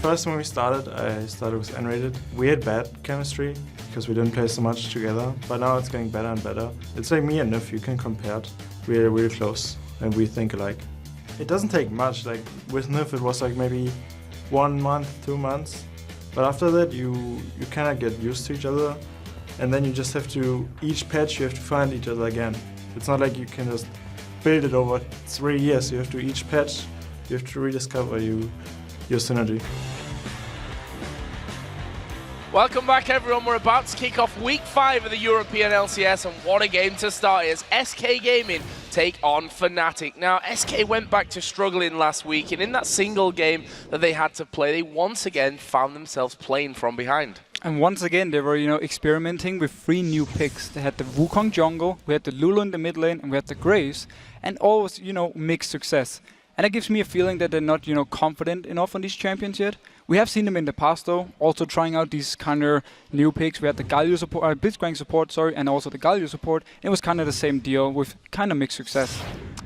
first when we started, I started with N-rated. We had bad chemistry because we didn't play so much together, but now it's getting better and better. It's like me and Nif, you can compare it. We're really close and we think alike. It doesn't take much, like with Nif it was like maybe 1 month, 2 months, but after that you kind of get used to each other, and then you just have to, each patch you have to find each other again. It's not like you can just build it over 3 years, you have to each patch, you have to rediscover your synergy. Welcome back everyone, we're about to kick off week 5 of the European LCS, and what a game to start as SK Gaming take on Fnatic. Now SK went back to struggling last week, and in that single game that they had to play, they once again found themselves playing from behind. And once again, they were, experimenting with 3 new picks. They had the Wukong jungle, we had the Lulu in the mid lane, and we had the Graves, and all was, mixed success. And that gives me a feeling that they're not, confident enough on these champions yet. We have seen them in the past, though, also trying out these kind of new picks. We had the Galio support, Blitzcrank support, and also the Galio support. It was kind of the same deal with kind of mixed success.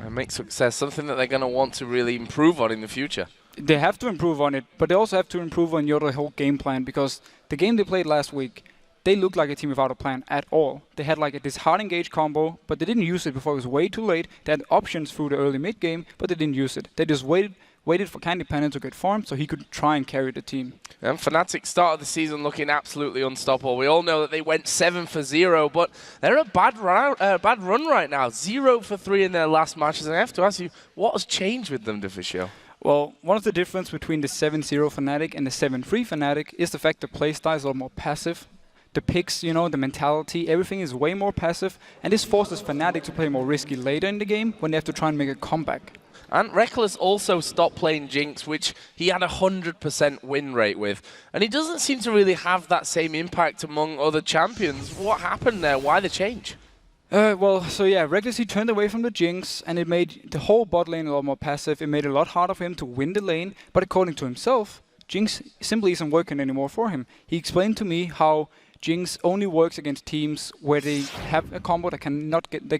Mixed success, something that they're going to want to really improve on in the future. They have to improve on it, but they also have to improve on the whole game plan, because the game they played last week, they looked like a team without a plan at all. They had like this hard engage combo, but they didn't use it before it was way too late. They had options through the early mid game, but they didn't use it. They just waited for Candy Panda to get farmed so he could try and carry the team. And Fnatic started the season looking absolutely unstoppable. We all know that they went 7 for 0, but they're a bad run right now. 0 for 3 in their last matches. And I have to ask you, what has changed with them, Difficial? Well, one of the difference between the 7-0 Fnatic and the 7-3 Fnatic is the fact the playstyle is a lot more passive. The picks, the mentality, everything is way more passive, and this forces Fnatic to play more risky later in the game when they have to try and make a comeback. And Reckless also stopped playing Jinx, which he had a 100% win rate with. And he doesn't seem to really have that same impact among other champions. What happened there? Why the change? Reckless, he turned away from the Jinx, and it made the whole bot lane a lot more passive. It made it a lot harder for him to win the lane, but according to himself, Jinx simply isn't working anymore for him. He explained to me how Jinx only works against teams where they have a combo that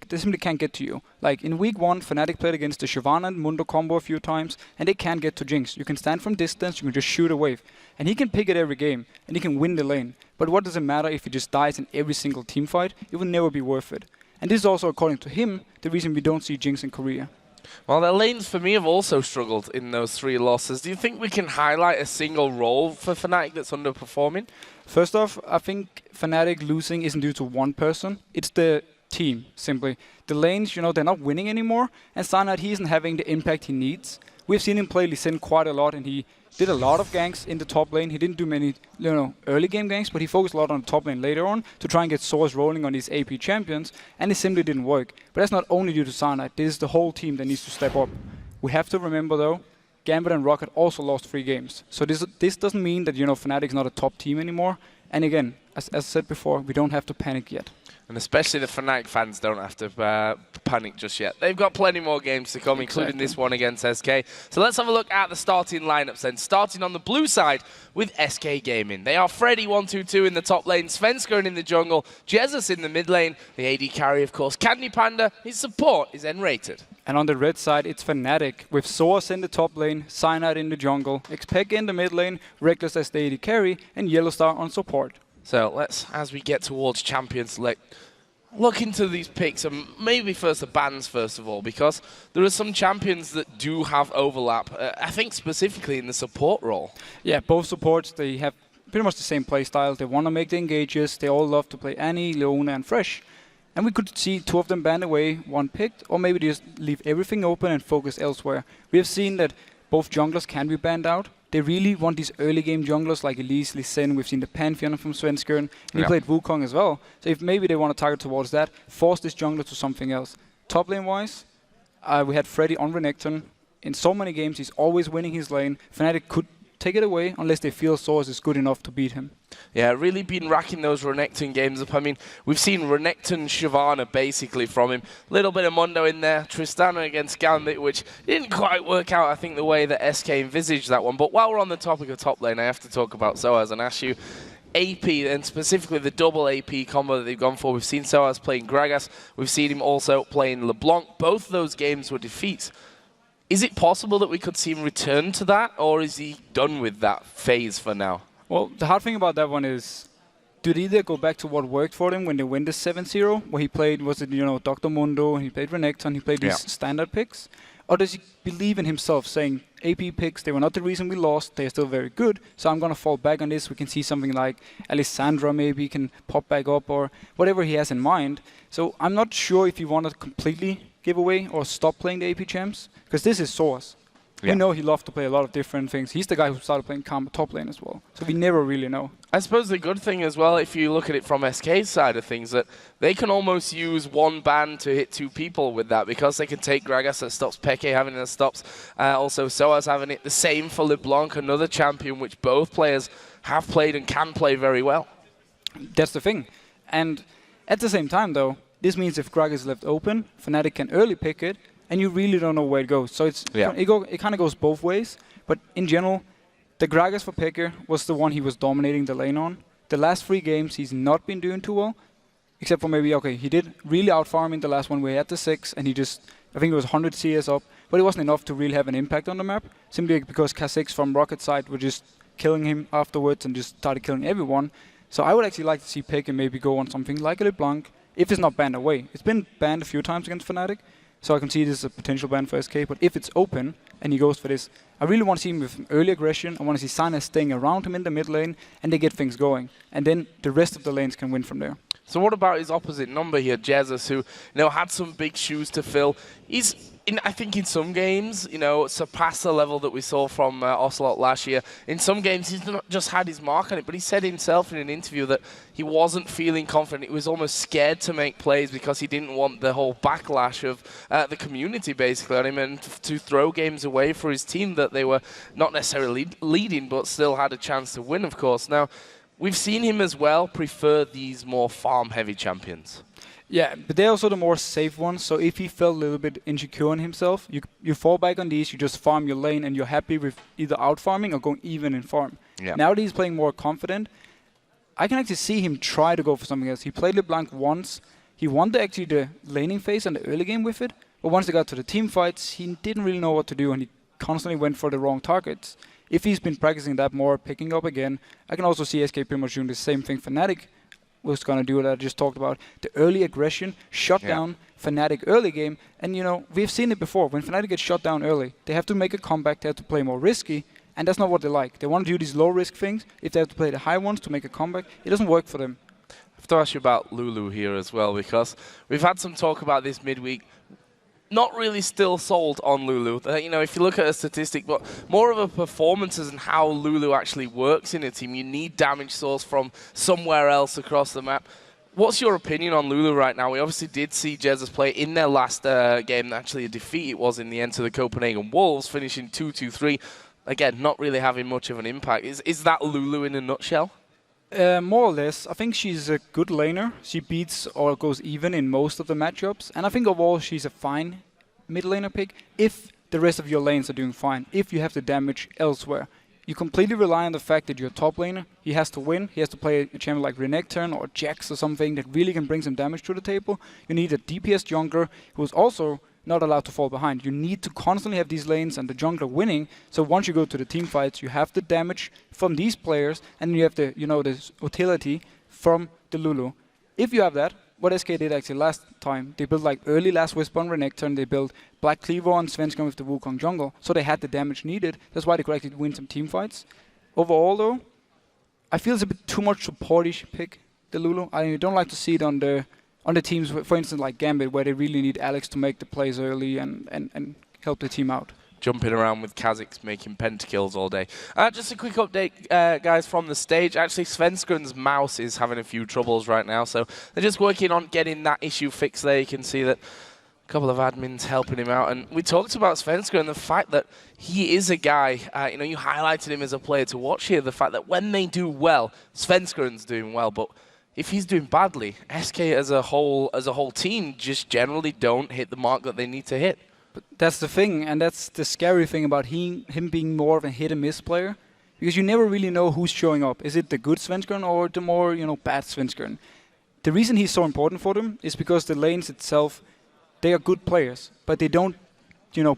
they simply can't get to you. Like in week 1, Fnatic played against the Shyvana and Mundo combo a few times, and they can't get to Jinx. You can stand from distance, you can just shoot a wave, and he can pick it every game, and he can win the lane. But what does it matter if he just dies in every single team fight? It will never be worth it. And this is also, according to him, the reason we don't see Jinx in Korea. Well, their lanes for me have also struggled in those 3 losses. Do you think we can highlight a single role for Fnatic that's underperforming? First off, I think Fnatic losing isn't due to one person. It's the team, simply. The lanes, they're not winning anymore, and Cyanide, he isn't having the impact he needs. We've seen him play Lee Sin quite a lot, and he did a lot of ganks in the top lane. He didn't do many, early game ganks, but he focused a lot on the top lane later on to try and get swords rolling on these AP champions, and it simply didn't work. But that's not only due to Cyanide. This is the whole team that needs to step up. We have to remember, though, Gambit and Rocket also lost 3 games. So this doesn't mean that, Fnatic is not a top team anymore. And again, as I said before, we don't have to panic yet. And especially the Fnatic fans don't have to panic just yet. They've got plenty more games to come, including this one against SK. So let's have a look at the starting lineups then. Starting on the blue side with SK Gaming. They are Freddy 122 in the top lane, Svenskeren in the jungle, Jesus in the mid lane, the AD carry, of course, Candy Panda. His support is N-rated. And on the red side, it's Fnatic, with Source in the top lane, Cyanide in the jungle, Xpeg in the mid lane, Reckless as the AD carry, and Yellowstar on support. So let's, as we get towards champions, look into these picks, and maybe first the bans first of all, because there are some champions that do have overlap, I think specifically in the support role. Yeah, both supports, they have pretty much the same playstyle. They want to make the engages, they all love to play Annie, Leona and Fresh. And we could see 2 of them banned away, 1 picked, or maybe they just leave everything open and focus elsewhere. We have seen that both junglers can be banned out. They really want these early game junglers like Elise, Lee Sin. We've seen the Pantheon from Svenskeren, and he played Wukong as well. So if maybe they want to target towards that, force this jungler to something else. Top lane wise, we had Freddy on Renekton. In so many games, he's always winning his lane. Fnatic could take it away unless they feel Source is good enough to beat him. Yeah, really been racking those Renekton games up. I mean, we've seen Renekton Shyvana basically from him. Little bit of Mundo in there. Tristana against Gambit, which didn't quite work out, I think, the way that SK envisaged that one. But while we're on the topic of top lane, I have to talk about Soaz and ask you, AP, and specifically the double AP combo that they've gone for. We've seen Soaz playing Gragas. We've seen him also playing LeBlanc. Both those games were defeats. Is it possible that we could see him return to that, or is he done with that phase for now? Well, the hard thing about that one is, do they either go back to what worked for them when they win the 7-0, where he played, was it, Dr. Mundo, he played Renekton, he played these standard picks? Or does he believe in himself, saying, AP picks, they were not the reason we lost, they are still very good, so I'm going to fall back on this. We can see something like Alessandra maybe can pop back up, or whatever he has in mind. So I'm not sure if you want to completely give away or stop playing the AP champs, because this is Source. We know he loved to play a lot of different things. He's the guy who started playing top lane as well. So we never really know. I suppose the good thing as well, if you look at it from SK's side of things, that they can almost use one ban to hit two people with that, because they can take Gragas that stops Peke having it that stops. Also Soaz having it. The same for LeBlanc, another champion which both players have played and can play very well. That's the thing. And at the same time though, this means if Gragas is left open, Fnatic can early pick it, and you really don't know where it goes. So it kind of goes both ways. But in general, the Gragas for Picker was the one he was dominating the lane on. The last 3 games, he's not been doing too well. Except for maybe, he did really out-farm in the last one where he had the 6, and he just, I think it was 100 CS up. But it wasn't enough to really have an impact on the map, simply because K6 from Rocket side were just killing him afterwards and just started killing everyone. So I would actually like to see Picker maybe go on something like a LeBlanc, if it's not banned away. It's been banned a few times against Fnatic. So I can see this as a potential ban for SK, but if it's open and he goes for this, I really want to see him with early aggression. I want to see Sana staying around him in the mid lane, and they get things going. And then the rest of the lanes can win from there. So what about his opposite number here, Jesus, who had some big shoes to fill? He's, I think in some games, surpassed the level that we saw from Ocelot last year. In some games, he's not just had his mark on it, but he said himself in an interview that he wasn't feeling confident. He was almost scared to make plays because he didn't want the whole backlash of the community, basically, on him, and to throw games away for his team that they were not necessarily leading, but still had a chance to win, of course. Now, we've seen him as well prefer these more farm-heavy champions. Yeah, but they're also the more safe ones. So if he felt a little bit insecure in himself, you fall back on these, you just farm your lane, and you're happy with either out-farming or going even in farm. Yeah. Now that he's playing more confident, I can actually see him try to go for something else. He played LeBlanc once. He won the laning phase and the early game with it. But once they got to the team fights, he didn't really know what to do, and he constantly went for the wrong targets. If he's been practicing that more, picking up again, I can also see SK pretty much doing the same thing Fnatic was going to do that I just talked about. The early aggression, shut down Fnatic early game. And, we've seen it before. When Fnatic gets shut down early, they have to make a comeback. They have to play more risky. And that's not what they like. They want to do these low-risk things. If they have to play the high ones to make a comeback, it doesn't work for them. I have to ask you about Lulu here as well, because we've had some talk about this midweek. Not really still sold on Lulu. If you look at a statistic, but more of a performances and how Lulu actually works in a team. You need damage source from somewhere else across the map. What's your opinion on Lulu right now? We obviously did see Jesus play in their last game, actually a defeat it was in the end to the Copenhagen Wolves, finishing 2-2-3. Again, not really having much of an impact. Is that Lulu in a nutshell? More or less. I think she's a good laner. She beats or goes even in most of the matchups. And I think overall she's a fine mid laner pick if the rest of your lanes are doing fine, if you have the damage elsewhere. You completely rely on the fact that you're a top laner. He has to win. He has to play a champion like Renekton or Jax or something that really can bring some damage to the table. You need a DPS jungler who is also not allowed to fall behind. You need to constantly have these lanes and the jungler winning. So once you go to the team fights, you have the damage from these players, and you have the the utility from the Lulu. If you have that, what SK did actually last time, they built like early Last Whisper on Renekton, they built Black Cleaver on Svenskeren with the Wukong jungle, so they had the damage needed. That's why they could actually win some team fights. Overall though, I feel it's a bit too much supportish pick, the Lulu. I don't like to see it on the teams, for instance like Gambit, where they really need Alex to make the plays early and help the team out. Jumping around with Kha'Zix making pentakills all day. Just a quick update, guys, from the stage. Actually, Svenskeren's mouse is having a few troubles right now, so they're just working on getting that issue fixed there. You can see that a couple of admins helping him out. And we talked about Svenskeren and the fact that he is a guy, you highlighted him as a player to watch here, the fact that when they do well, Svenskeren's doing well, but if he's doing badly, SK as a whole team just generally don't hit the mark that they need to hit. But that's the thing, and that's the scary thing about him being more of a hit-and-miss player, because you never really know who's showing up. Is it the good Svenskeren or the more, bad Svenskeren? The reason he's so important for them is because the lanes itself, they are good players, but they don't,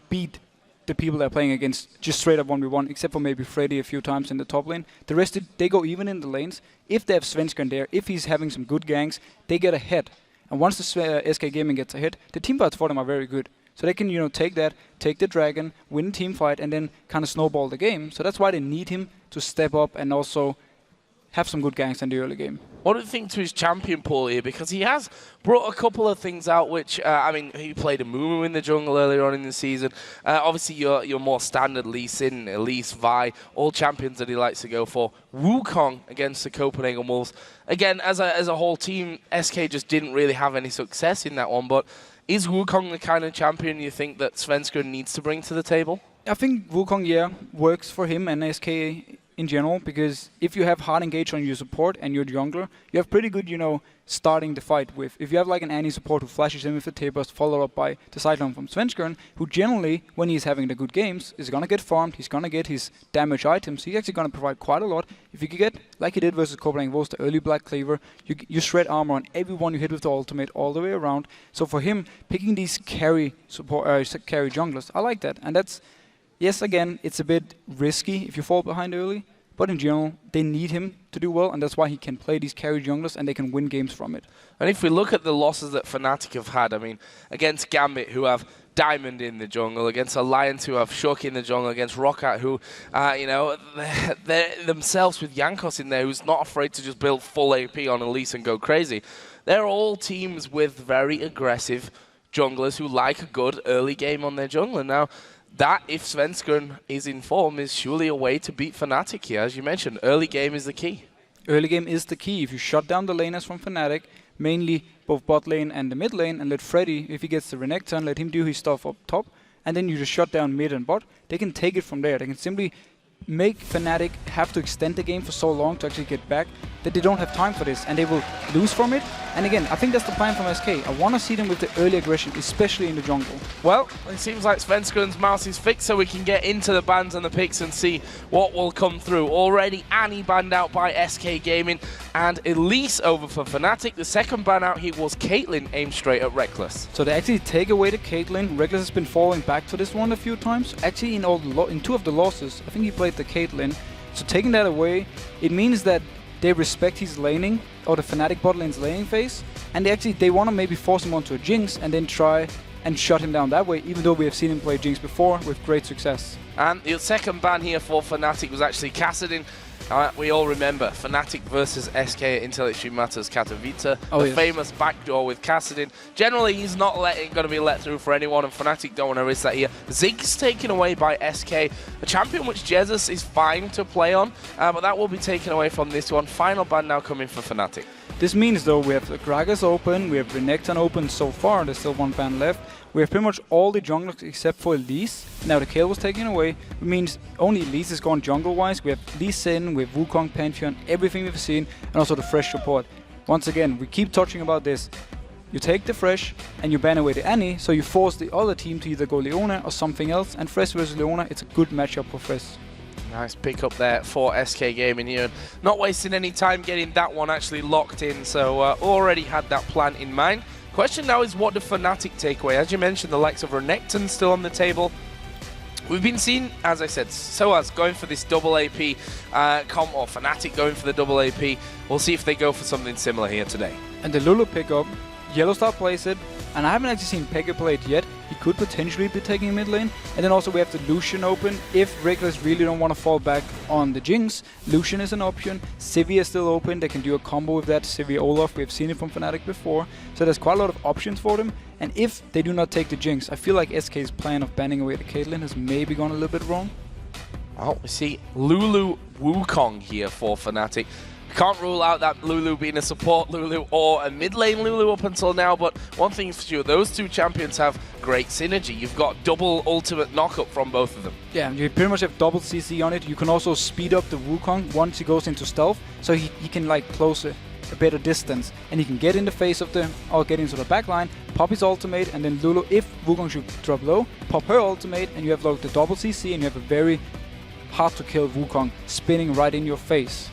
beat the people they're playing against just straight up 1v1, except for maybe Freddy a few times in the top lane. The rest, they go even in the lanes. If they have Svenskeren there, if he's having some good ganks, they get ahead. And once the SK Gaming gets ahead, the team fights for them are very good. So they can, take that, take the dragon, win a team fight, and then kind of snowball the game. So that's why they need him to step up and also have some good ganks in the early game. What do you think to his champion pool here? Because he has brought a couple of things out, which, he played a Mumu in the jungle earlier on in the season. Obviously, your more standard Lee Sin, Elise, Vi, all champions that he likes to go for. Wukong against the Copenhagen Wolves. Again, as a whole team, SK just didn't really have any success in that one. But is Wukong the kind of champion you think that Svenskeren needs to bring to the table? I think Wukong, works for him and SK in general, because if you have hard engage on your support and your jungler, you have pretty good, starting the fight with. If you have like an Annie support who flashes in with the tapers, followed up by the sideline from Svenskeren, who generally, when he's having the good games, is gonna get farmed, he's gonna get his damage items, he's actually gonna provide quite a lot. If you could get, like he did versus Copenhagen Wolves, the early Black Cleaver, you shred armor on everyone you hit with the ultimate all the way around. So for him, picking these carry junglers, I like that. And that's, yes, again, it's a bit risky if you fall behind early, but in general, they need him to do well, and that's why he can play these carry junglers, and they can win games from it. And if we look at the losses that Fnatic have had, against Gambit, who have Diamond in the jungle, against Alliance, who have Shook in the jungle, against Rockat, who, they're themselves with Jankos in there, who's not afraid to just build full AP on Elise and go crazy. They're all teams with very aggressive junglers who like a good early game on their jungler. Now, that, if Svenskeren is in form, is surely a way to beat Fnatic here. As you mentioned, early game is the key. Early game is the key. If you shut down the laners from Fnatic, mainly both bot lane and the mid lane, and let Freddy, if he gets the Renekton, turn, let him do his stuff up top, and then you just shut down mid and bot, they can take it from there. They can simply make Fnatic have to extend the game for so long to actually get back that they don't have time for this, and they will lose from it. And again, I think that's the plan from SK. I want to see them with the early aggression, especially in the jungle. Well, it seems like Svenskeren's mouse is fixed, so we can get into the bans and the picks and see what will come through. Already Annie banned out by SK Gaming, and Elise over for Fnatic. The second ban out here was Caitlyn, aimed straight at Reckless. So they actually take away the Caitlyn. Reckless has been falling back to this one a few times. Actually, in two of the losses, I think he played the Caitlyn. So taking that away, it means that they respect his laning, or the Fnatic bot lane's laning phase, and they want to maybe force him onto a Jinx and then try and shut him down that way, even though we have seen him play Jinx before with great success. And the second ban here for Fnatic was actually Kassadin. We all remember Fnatic versus SK at Intel Extreme Matters Katowice, famous backdoor with Kassadin. Generally, he's not going to be let through for anyone, and Fnatic don't want to risk that here. Ziggs taken away by SK, a champion which Jesus is fine to play on, but that will be taken away from this one. Final ban now coming for Fnatic. This means, though, we have the Gragas open, we have Renekton open so far, there's still one ban left. We have pretty much all the junglers except for Elise. Now the Kayle was taken away, which means only Elise is gone jungle-wise. We have Lee Sin, we have Wukong, Pantheon, everything we've seen, and also the fresh support. Once again, we keep touching about this. You take the fresh and you ban away the Annie, so you force the other team to either go Leona or something else, and Fresh versus Leona, it's a good matchup for Fresh. Nice pick up there for SK Gaming here. Not wasting any time getting that one actually locked in, so already had that plan in mind. Question now is, what do Fnatic take away? As you mentioned, the likes of Renekton still on the table. We've been seeing, as I said, Soaz going for this double AP or Fnatic going for the double AP. We'll see if they go for something similar here today. And the Lulu pickup, Yellowstar plays it, and I haven't actually seen Pekka play it yet. He could potentially be taking mid lane. And then also we have the Lucian open. If Reckless really don't want to fall back on the Jinx, Lucian is an option. Sivir is still open. They can do a combo with that. Sivir Olaf, we've seen it from Fnatic before. So there's quite a lot of options for them. And if they do not take the Jinx, I feel like SK's plan of banning away the Caitlyn has maybe gone a little bit wrong. Well, we see Lulu Wukong here for Fnatic. Can't rule out that Lulu being a support Lulu or a mid lane Lulu up until now, but one thing is for sure, those two champions have great synergy. You've got double ultimate knockup from both of them. Yeah, you pretty much have double CC on it. You can also speed up the Wukong once he goes into stealth, so he can like close a better distance, and he can get in the face of the, or get into the back line, pop his ultimate, and then Lulu, if Wukong should drop low, pop her ultimate, and you have like the double CC, and you have a very hard to kill Wukong spinning right in your face.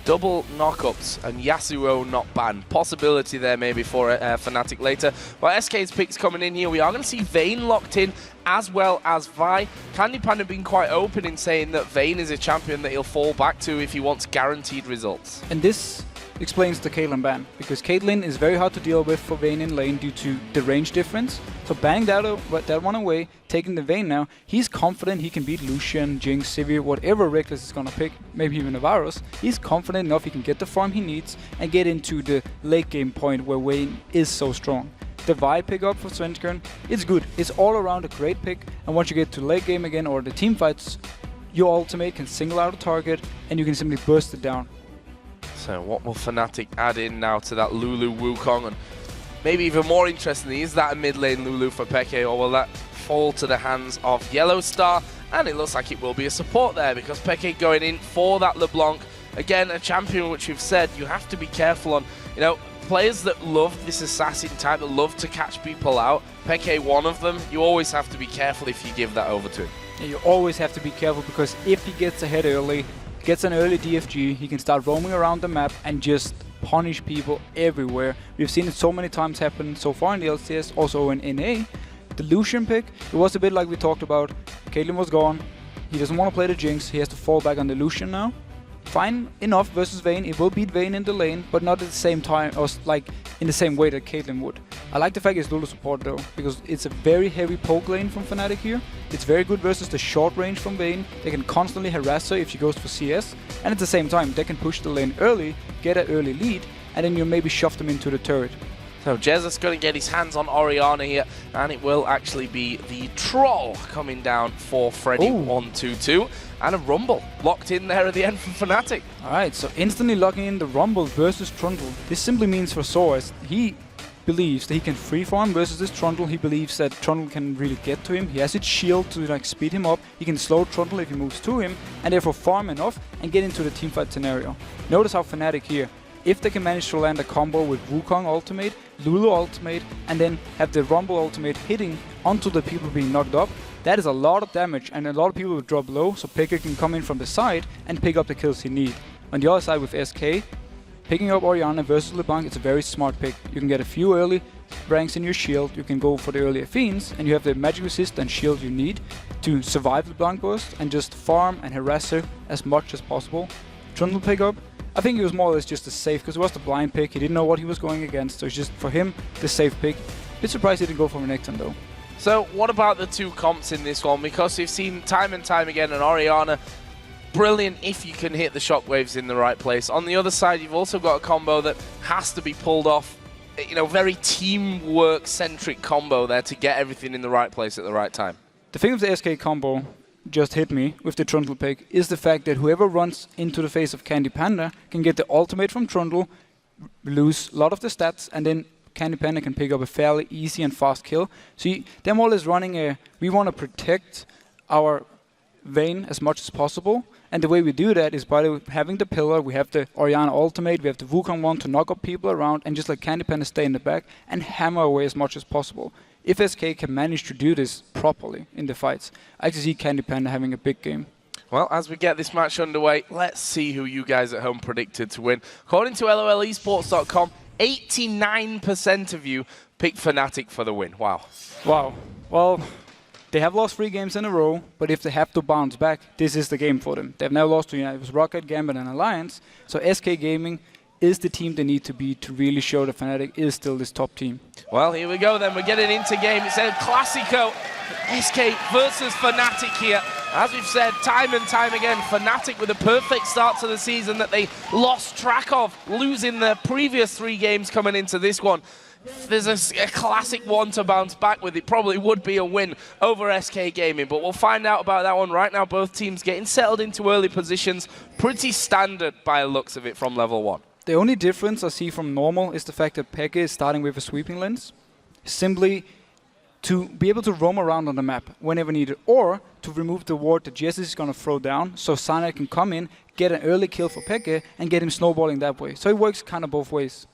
double knockups and Yasuo not banned. Possibility there maybe for Fnatic later. But SK's picks coming in here. We are going to see Vayne locked in as well as Vi. Candy Panda been quite open in saying that Vayne is a champion that he'll fall back to if he wants guaranteed results. And this explains the Caitlyn ban, because Caitlyn is very hard to deal with for Vayne in lane due to the range difference. So banning that one away, taking the Vayne now, he's confident he can beat Lucian, Jinx, Sivir, whatever Reckless is gonna pick, maybe even a Varus. He's confident enough he can get the farm he needs and get into the late game point where Vayne is so strong. The Vi pick up for Svenskern, it's good. It's all around a great pick, and once you get to late game again or the team fights, your ultimate can single out a target and you can simply burst it down. So what will Fnatic add in now to that Lulu Wukong? And maybe even more interestingly, is that a mid lane Lulu for Peke, or will that fall to the hands of Yellowstar? And it looks like it will be a support there, because Peke going in for that LeBlanc. Again, a champion which we've said you have to be careful on. You know, players that love this assassin type, that love to catch people out, Peke one of them, you always have to be careful if you give that over to him. Yeah, you always have to be careful, because if he gets ahead early, gets an early DFG, he can start roaming around the map and just punish people everywhere. We've seen it so many times happen so far in the LCS, also in NA. The Lucian pick, it was a bit like we talked about. Caitlyn was gone, he doesn't want to play the Jinx, he has to fall back on the Lucian now. Fine enough versus Vayne, it will beat Vayne in the lane, but not at the same time, or like in the same way that Caitlyn would. I like the fact it's Lulu support though, because it's a very heavy poke lane from Fnatic here. It's very good versus the short range from Vayne. They can constantly harass her if she goes for CS, and at the same time they can push the lane early, get an early lead, and then you maybe shove them into the turret. So Jez is going to get his hands on Orianna here, and it will actually be the Troll coming down for Freddy. 1-2-2, and a Rumble locked in there at the end from Fnatic. Alright, so instantly locking in the Rumble versus Trundle. This simply means for Soaz, he believes that he can free farm versus this Trundle. He believes that Trundle can really get to him. He has its shield to like speed him up. He can slow Trundle if he moves to him, and therefore farm enough and get into the teamfight scenario. Notice how Fnatic here, if they can manage to land a combo with Wukong ultimate, Lulu ultimate, and then have the Rumble ultimate hitting onto the people being knocked up, that is a lot of damage, and a lot of people will drop low, so Peke can come in from the side and pick up the kills he needs. On the other side with SK, picking up Orianna versus LeBlanc, it's a very smart pick. You can get a few early ranks in your shield, you can go for the earlier fiends, and you have the magic resist and shield you need to survive LeBlanc burst and just farm and harass her as much as possible. Trundle pick up, I think it was more or less just a safe, because it was the blind pick, he didn't know what he was going against, so it's just for him the safe pick. Bit surprised he didn't go for Renekton though. So what about the two comps in this one? Because we've seen time and time again an Orianna, brilliant if you can hit the shockwaves in the right place. On the other side, you've also got a combo that has to be pulled off. You know, very teamwork-centric combo there to get everything in the right place at the right time. The thing with the SK combo just hit me with the Trundle pick is the fact that whoever runs into the face of Candy Panda can get the ultimate from Trundle, lose a lot of the stats, and then Candy Panda can pick up a fairly easy and fast kill. So they're more or less running a, we want to protect our Vayne as much as possible, and the way we do that is by having the pillar, we have the Orianna ultimate, we have the Wukong one to knock up people around, and just let Candy Panda stay in the back and hammer away as much as possible. If SK can manage to do this properly in the fights, I actually see Candy Panda having a big game. Well, as we get this match underway, let's see who you guys at home predicted to win. According to LOLesports.com, 89% of you picked Fnatic for the win. Wow. Wow. Well, they have lost 3 games in a row, but if they have to bounce back, this is the game for them. They've now lost to United, Rocket, Gambit, and Alliance. So SK Gaming is the team they need to be to really show that Fnatic is still this top team. Well, here we go then. We're getting into game. It's El Clasico. SK versus Fnatic here. As we've said time and time again, Fnatic with a perfect start to the season that they lost track of, losing their previous 3 games coming into this one. If there's a classic one to bounce back with, it probably would be a win over SK Gaming, but we'll find out about that one right now. Both teams getting settled into early positions, pretty standard by the looks of it from level 1. The only difference I see from normal is the fact that Peke is starting with a sweeping lens, simply to be able to roam around on the map whenever needed, or to remove the ward that Jesse is going to throw down, so Sana can come in, get an early kill for Peke, and get him snowballing that way. So it works kind of both ways.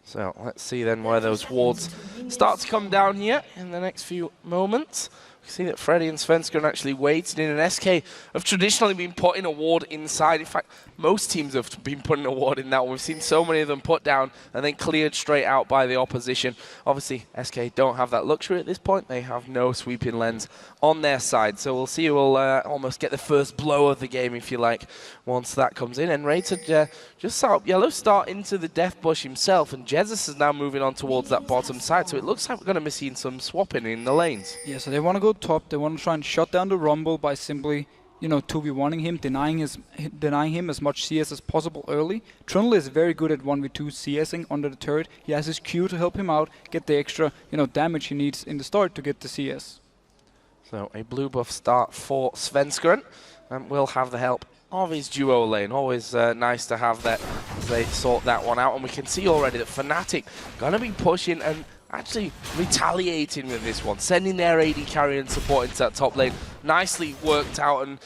So let's see then where those wards start to come down here in the next few moments. See that Freddy and Svenskeren actually waited in, and SK have traditionally been putting a ward inside. In fact, most teams have been putting a ward in that one. We've seen so many of them put down and then cleared straight out by the opposition. Obviously, SK don't have that luxury at this point. They have no sweeping lens on their side. So we'll see who will almost get the first blow of the game, if you like, once that comes in. And Rated just saw up Yellow start into the Death Bush himself, and Jesus is now moving on towards that bottom side. So it looks like we're going to be seeing some swapping in the lanes. Yeah, so they want to go top. They want to try and shut down the Rumble by simply, 2v1ing him, denying him as much CS as possible early. Trundle is very good at 1v2 CSing under the turret. He has his Q to help him out, get the extra, damage he needs in the start to get the CS. So a blue buff start for Svenskeren, and will have the help of his duo lane. Always nice to have that as they sort that one out. And we can see already that Fnatic going to be pushing and actually retaliating with this one, sending their AD carry and support into that top lane. Nicely worked out, and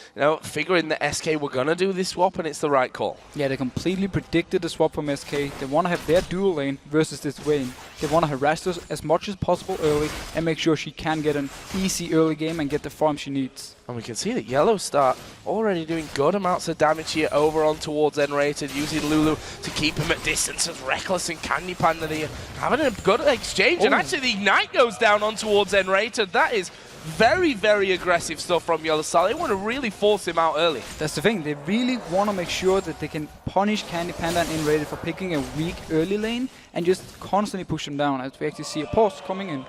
figuring that SK were gonna do this swap, and it's the right call. Yeah, they completely predicted the swap from SK. They want to have their dual lane versus this lane. They want to harass us as much as possible early and make sure she can get an easy early game and get the farm she needs. And we can see that Yellow start already doing good amounts of damage here over on towards N-Rated, using Lulu to keep him at distance as Reckless and Candy Panda here having a good exchange. And actually the Ignite goes down on towards N-Rated. That is very, very aggressive stuff from Yellow Star. They want to really force him out early. That's the thing. They really want to make sure that they can punish Candy Panda and N-Rated for picking a weak early lane and just constantly push them down, as we actually see a pause coming in.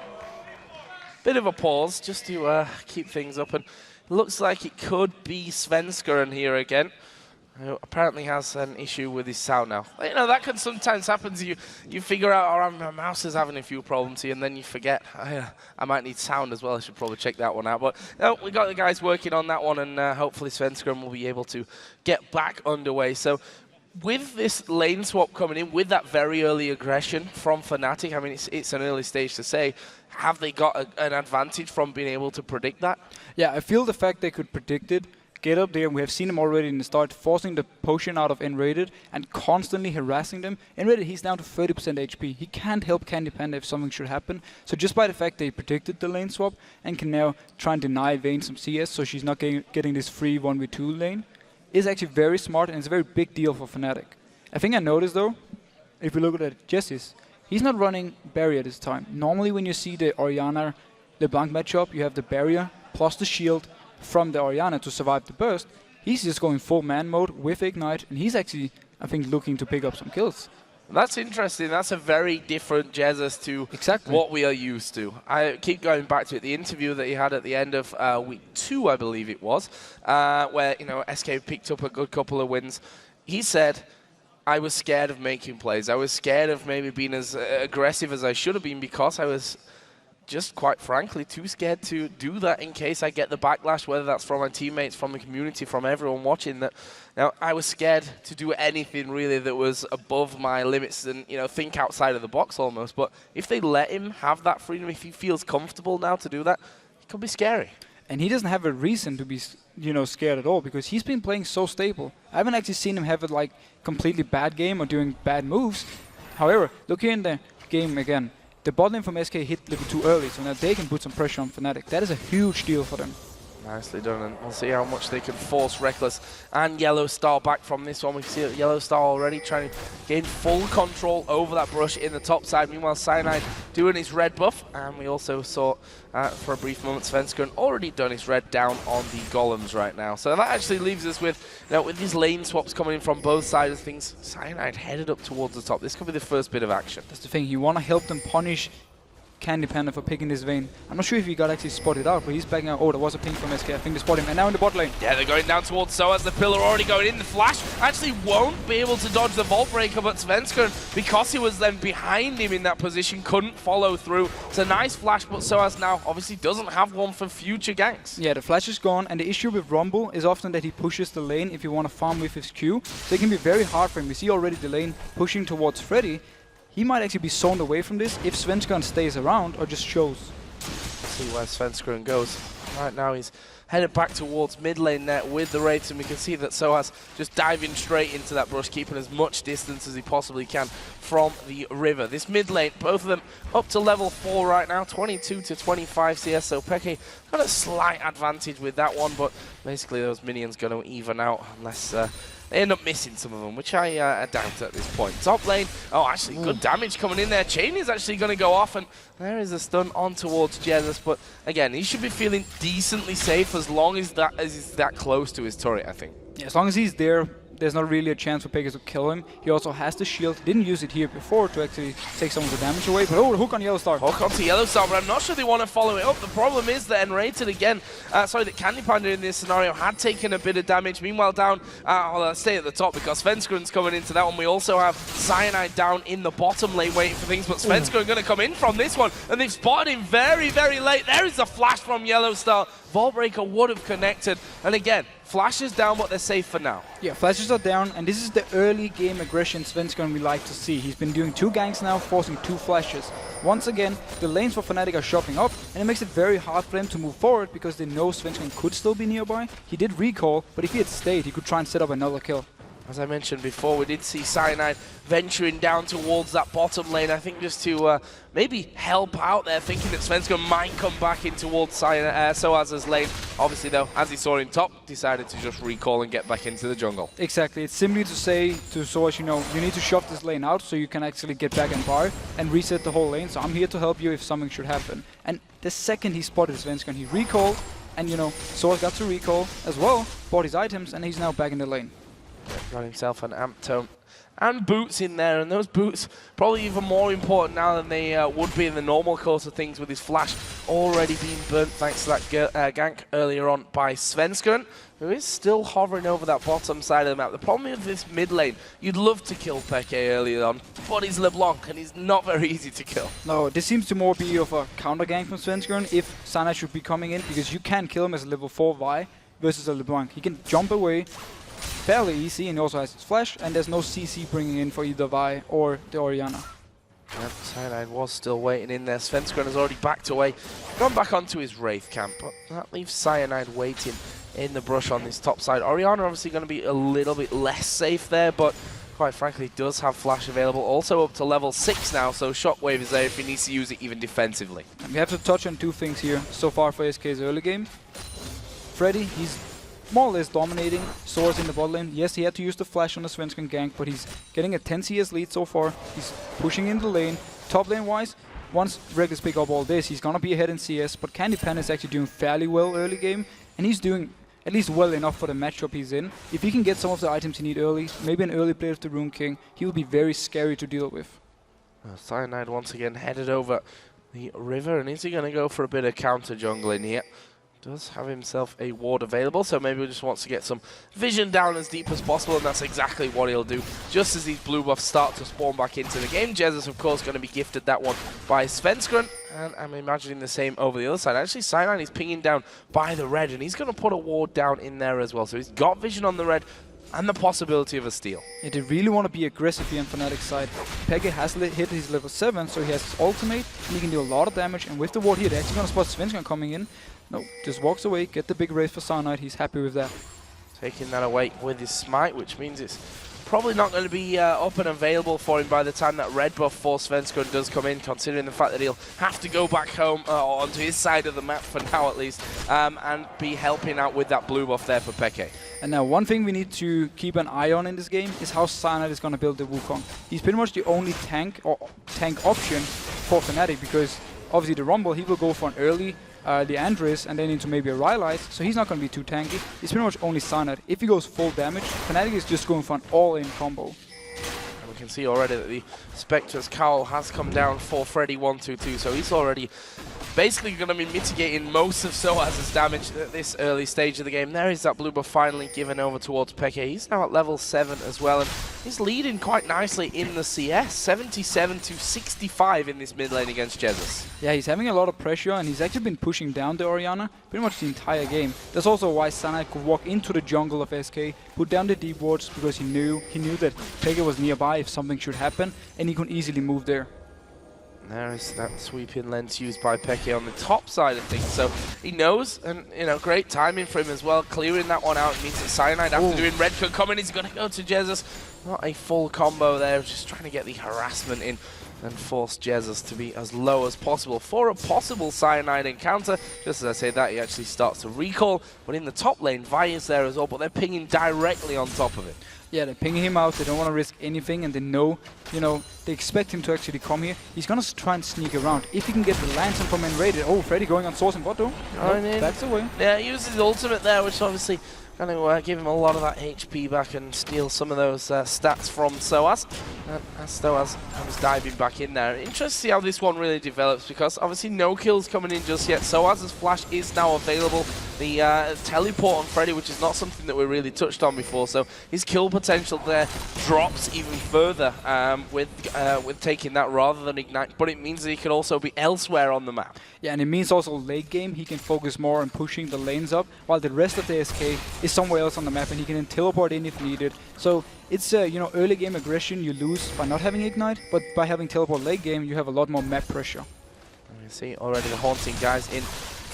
Bit of a pause just to keep things up, and looks like it could be Svenskeren here again, who apparently has an issue with his sound now. That can sometimes happen to you. You figure out, oh, my mouse is having a few problems here, and then you forget, I might need sound as well. I should probably check that one out. But we got the guys working on that one, and hopefully Svenskeren will be able to get back underway. So with this lane swap coming in, with that very early aggression from Fnatic, I mean, it's an early stage to say, have they got an advantage from being able to predict that? Yeah, I feel the fact they could predict it, get up there, and we have seen him already in the start, forcing the potion out of N-Rated and constantly harassing them. N-Rated, he's down to 30% HP. He can't help Candy Panda if something should happen. So just by the fact they predicted the lane swap and can now try and deny Vayne some CS so she's not getting this free 1v2 lane, is actually very smart, and it's a very big deal for Fnatic. I think I noticed though, if we look at Jesse's, he's not running barrier this time. Normally when you see the Orianna LeBlanc matchup, you have the barrier plus the shield from the Orianna to survive the burst. He's just going full man mode with Ignite, and he's actually, I think, looking to pick up some kills. That's interesting. That's a very different Jesus to what we are used to. I keep going back to it. The interview that he had at the end of week 2, I believe it was, where SK picked up a good couple of wins. He said, I was scared of making plays. I was scared of maybe being as aggressive as I should have been because I was just quite frankly too scared to do that in case I get the backlash, whether that's from my teammates, from the community, from everyone watching. That now I was scared to do anything really that was above my limits and think outside of the box almost. But if they let him have that freedom, if he feels comfortable now to do that, it could be scary. And he doesn't have a reason to be scared at all, because he's been playing so stable. I haven't actually seen him have a completely bad game or doing bad moves. However, look here in the game again. The bot lane from SK hit level 2 early, so now they can put some pressure on Fnatic. That is a huge deal for them. Nicely done, and we'll see how much they can force Reckless and Yellow Star back from this one. We see that Yellow Star already trying to gain full control over that brush in the top side. Meanwhile, Cyanide doing his red buff, and we also saw for a brief moment Svenskeren already done his red down on the golems right now. So that actually leaves us with, with these lane swaps coming in from both sides of things, Cyanide headed up towards the top. This could be the first bit of action. That's the thing, you want to help them punish Candy Panda for picking this Vayne. I'm not sure if he got actually spotted out, but he's backing out. Oh, there was a ping from SK. I think they spot him. And now in the bot lane. Yeah, they're going down towards Soaz. The pillar already going in. The flash actually won't be able to dodge the vault breaker, but Svenskeren, because he was then behind him in that position, couldn't follow through. It's a nice flash, but Soaz now obviously doesn't have one for future ganks. Yeah, the flash is gone, and the issue with Rumble is often that he pushes the lane if you want to farm with his Q. So it can be very hard for him. We see already the lane pushing towards Freddy. He might actually be zoned away from this if Svenskeren stays around or just shows. See where Svenskeren goes. Right now he's headed back towards mid lane net with the Wraiths, and we can see that Soaz just diving straight into that brush, keeping as much distance as he possibly can from the river. This mid lane, both of them up to level 4 right now, 22 to 25 CS, so Peke got a slight advantage with that one, but basically those minions going to even out unless they end up missing some of them, which I doubt at this point. Top lane, oh, actually good damage coming in there. Chain is actually going to go off, and there is a stun on towards Jesus, but again, he should be feeling decently safe as long as he's that close to his turret, I think. Yeah, as long as he's there, there's not really a chance for Pega to kill him. He also has the shield. Didn't use it here before to actually take some of the damage away. But oh, the hook on Yellow Star. Hook onto Yellow Star, but I'm not sure they want to follow it up. The problem is that Enrated again, that Candy Panda in this scenario had taken a bit of damage. Meanwhile, down, let's stay at the top because Svenskron's coming into that one. We also have Cyanide down in the bottom lane waiting for things, but Svenskron going to come in from this one, and they've spotted him very, very late. There is a flash from Yellow Star. Vaultbreaker would have connected, and again, flashes down, but they're safe for now. Yeah, flashes are down, and this is the early game aggression Svenskron we like to see. He's been doing 2 ganks now, forcing 2 flashes. Once again, the lanes for Fnatic are shopping up, and it makes it very hard for them to move forward because they know Svenskron could still be nearby. He did recall, but if he had stayed, he could try and set up another kill. As I mentioned before, we did see Cyanide venturing down towards that bottom lane, I think just to maybe help out there, thinking that Svenskron might come back in towards Soaz's lane. Obviously though, as he saw him top, decided to just recall and get back into the jungle. Exactly, it's simply to say to Soaz, you know, you need to shove this lane out so you can actually get back in bar and reset the whole lane, so I'm here to help you if something should happen. And the second he spotted Svenskron, he recalled, and you know, Soaz got to recall as well, bought his items, and he's now back in the lane. Got himself an amp tome and boots in there, and those boots probably even more important now than they would be in the normal course of things, with his flash already being burnt thanks to that gank earlier on by Svenskron, who is still hovering over that bottom side of the map. The problem with this mid lane, you'd love to kill Peke earlier on, but he's LeBlanc and he's not very easy to kill. No, this seems to more be of a counter gank from Svenskron if Sana should be coming in, because you can kill him as a level 4 Vi versus a LeBlanc. He can jump away fairly easy, and he also has his flash, and there's no CC bringing in for either Vi or the Orianna. Yep, Cyanide was still waiting in there. Svenskron has already backed away, gone back onto his Wraith camp, but that leaves Cyanide waiting in the brush on this top side. Orianna obviously going to be a little bit less safe there, but quite frankly does have flash available, also up to level 6 now, so Shockwave is there if he needs to use it even defensively. And we have to touch on 2 things here so far for SK's early game. Freddy, he's more or less dominating Soaz in the bot lane. Yes, he had to use the flash on the Svenskron gank, but he's getting a 10 CS lead so far. He's pushing in the lane. Top lane wise, once Reckless pick up all this, he's gonna be ahead in CS, but Candy Pan is actually doing fairly well early game, and he's doing at least well enough for the matchup he's in. If he can get some of the items he needs early, maybe an early play of the Rune King, he will be very scary to deal with. Cyanide once again headed over the river, and is he going to go for a bit of counter jungling here? Does have himself a ward available, so maybe he just wants to get some vision down as deep as possible, and that's exactly what he'll do just as these blue buffs start to spawn back into the game. Jez is of course going to be gifted that one by Svenskron, and I'm imagining the same over the other side. Actually, Cyanide is pinging down by the red, and he's going to put a ward down in there as well, so he's got vision on the red and the possibility of a steal. Yeah, they really want to be aggressive here on Fnatic's side. Pege has hit his level 7, so he has his ultimate, and he can do a lot of damage, and with the ward here, they're actually going to spot Svenskron coming in. No, just walks away, get the big raise for Cyanide, he's happy with that. Taking that away with his smite, which means it's probably not going to be up and available for him by the time that red buff for Svenskron does come in, considering the fact that he'll have to go back home onto his side of the map for now at least, and be helping out with that blue buff there for Peke. And now one thing we need to keep an eye on in this game is how Cyanide is going to build the Wukong. He's pretty much the only tank option for Fnatic, because obviously the Rumble, he will go for an early Leandris and then into maybe a Rylite, so he's not going to be too tanky. He's pretty much only Cyanide. If he goes full damage, Fnatic is just going for an all-in combo. And we can see already that the Spectre's Cowl has come down for Freddy 122, so he's already basically going to be mitigating most of Soaz's damage at this early stage of the game. There is that blue buff finally given over towards Peke. He's now at level 7 as well, and he's leading quite nicely in the CS, 77 to 65 in this mid lane against Jesus. Yeah, he's having a lot of pressure, and he's actually been pushing down the Orianna pretty much the entire game. That's also why Cyanide could walk into the jungle of SK, put down the deep wards, because he knew that Peke was nearby if something should happen, and he could easily move there. There is that sweeping lens used by Peke on the top side of things, so he knows, and you know, great timing for him as well. Clearing that one out means that Cyanide, after doing red could come in, he's going to go to Jesus. Not a full combo there, just trying to get the harassment in and force Jesus to be as low as possible for a possible Cyanide encounter. Just as I say that, he actually starts to recall, but in the top lane, Vi is there as well, but they're pinging directly on top of it. Yeah, they're pinging him out, they don't want to risk anything, and they know, you know, they expect him to actually come here. He's going to try and sneak around. If he can get the lantern from Enrated. Oh, Freddy going on source and bot though. Backs away. Yeah, he uses his ultimate there, which obviously going to give him a lot of that HP back and steal some of those stats from Soaz. As Soaz comes diving back in there. Interesting to see how this one really develops, because obviously no kills coming in just yet. Soaz's flash is now available. The teleport on Freddy, which is not something that we really touched on before, so his kill potential there drops even further with taking that rather than Ignite, but it means that he can also be elsewhere on the map. Yeah, and it means also late game he can focus more on pushing the lanes up, while the rest of the SK is somewhere else on the map, and he can then teleport in if needed. So it's you know, early game aggression you lose by not having Ignite, but by having teleport late game you have a lot more map pressure. You see already the Haunting guys in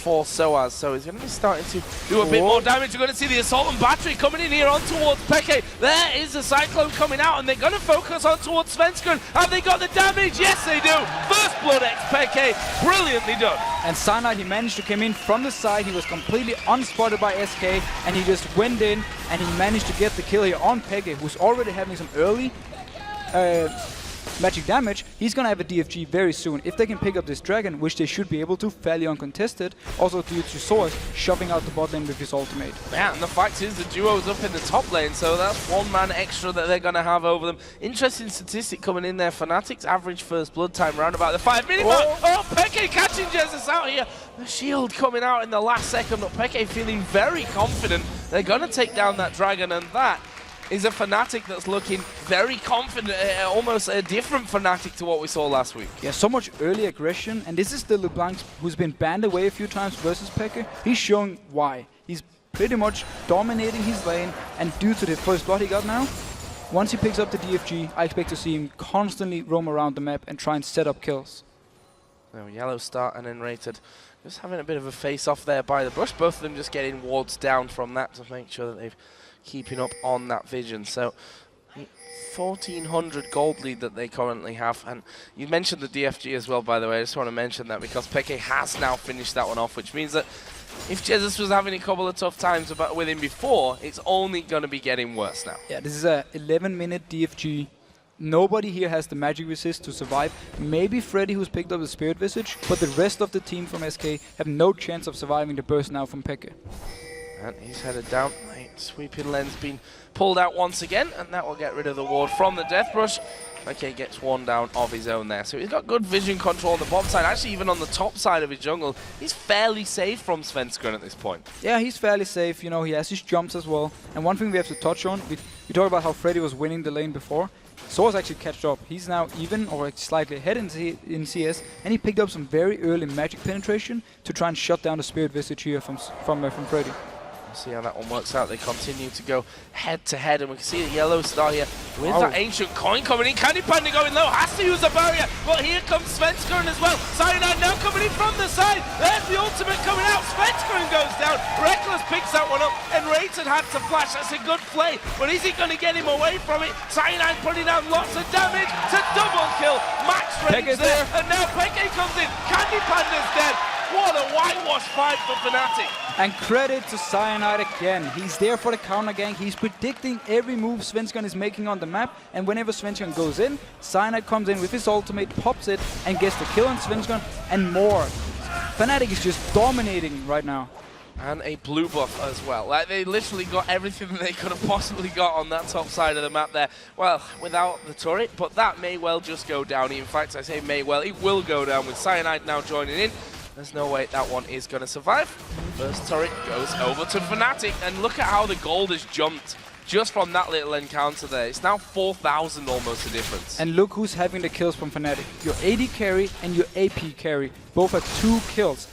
for Soaz, so he's going to be starting to do a bit more damage. You're going to see the Assault and Battery coming in here on towards Peke. There is the Cyclone coming out, and they're going to focus on towards Svenskeren. Have they got the damage? Yes, they do. First Blood X Peke, brilliantly done. And Cyanide, he managed to come in from the side. He was completely unspotted by SK, and he just went in, and he managed to get the kill here on Peke, who's already having some early magic damage. He's gonna have a DFG very soon. If they can pick up this dragon, which they should be able to, fairly uncontested, also due to Soaz shoving out the bot lane with his ultimate. Yeah, and the fact is the duo's up in the top lane, so that's one man extra that they're gonna have over them. Interesting statistic coming in there. Fnatic's average first blood time around about the 5-minute mark. Oh, Peke catching Jesus out here. The shield coming out in the last second, but Peke feeling very confident. They're gonna take down that dragon, and that is a Fnatic that's looking very confident, almost a different Fnatic to what we saw last week. Yeah, so much early aggression, and this is the LeBlanc who's been banned away a few times versus Peke. He's showing why. He's pretty much dominating his lane, and due to the first blood he got now, once he picks up the DFG, I expect to see him constantly roam around the map and try and set up kills. Now, yellow start and then rated. Just having a bit of a face-off there by the brush. Both of them just getting wards down from that to make sure that they've keeping up on that vision. So 1,400 gold lead that they currently have. And you mentioned the DFG as well, by the way. I just want to mention that because Peke has now finished that one off, which means that if Jesus was having a couple of tough times with him before, it's only going to be getting worse now. Yeah, this is a 11-minute DFG. Nobody here has the magic resist to survive. Maybe Freddy, who's picked up the Spirit Visage, but the rest of the team from SK have no chance of surviving the burst now from Peke. And he's headed down. Sweeping lens being pulled out once again, and that will get rid of the ward from the Death Brush. Okay, gets one down of his own there. So he's got good vision control on the bottom side. Actually, even on the top side of his jungle, he's fairly safe from Svenskeren at this point. Yeah, he's fairly safe. You know, he has his jumps as well. And one thing we have to touch on, we talked about how Freddy was winning the lane before. Soaz actually catched up. He's now even or slightly ahead in CS, and he picked up some very early magic penetration to try and shut down the Spirit Visage here from Freddy. We'll see how that one works out. They continue to go head to head, and we can see the yellow star here with that ancient coin coming in. Candy Panda going low, has to use the barrier, but here comes Svenskeren as well. Cyanide now coming in from the side. There's the ultimate coming out. Svenskeren goes down. Reckless picks that one up, and Rated had to flash. That's a good play, but is he going to get him away from it? Cyanide putting down lots of damage to double kill. Max range there, and now Peke comes in. Candy Panda's dead. What a whitewash fight for Fnatic. And credit to Cyanide again. He's there for the counter gank. He's predicting every move Svenskeren is making on the map. And whenever Svenskeren goes in, Cyanide comes in with his ultimate, pops it, and gets the kill on Svenskeren and more. Fnatic is just dominating right now. And a blue buff as well. Like, they literally got everything that they could have possibly got on that top side of the map there. Well, without the turret, but that may well just go down. In fact, I say may well, it will go down with Cyanide now joining in. There's no way that one is going to survive. First turret goes over to Fnatic, and look at how the gold has jumped just from that little encounter there. It's now 4,000 almost the difference. And look who's having the kills from Fnatic. Your AD carry and your AP carry both have 2 kills.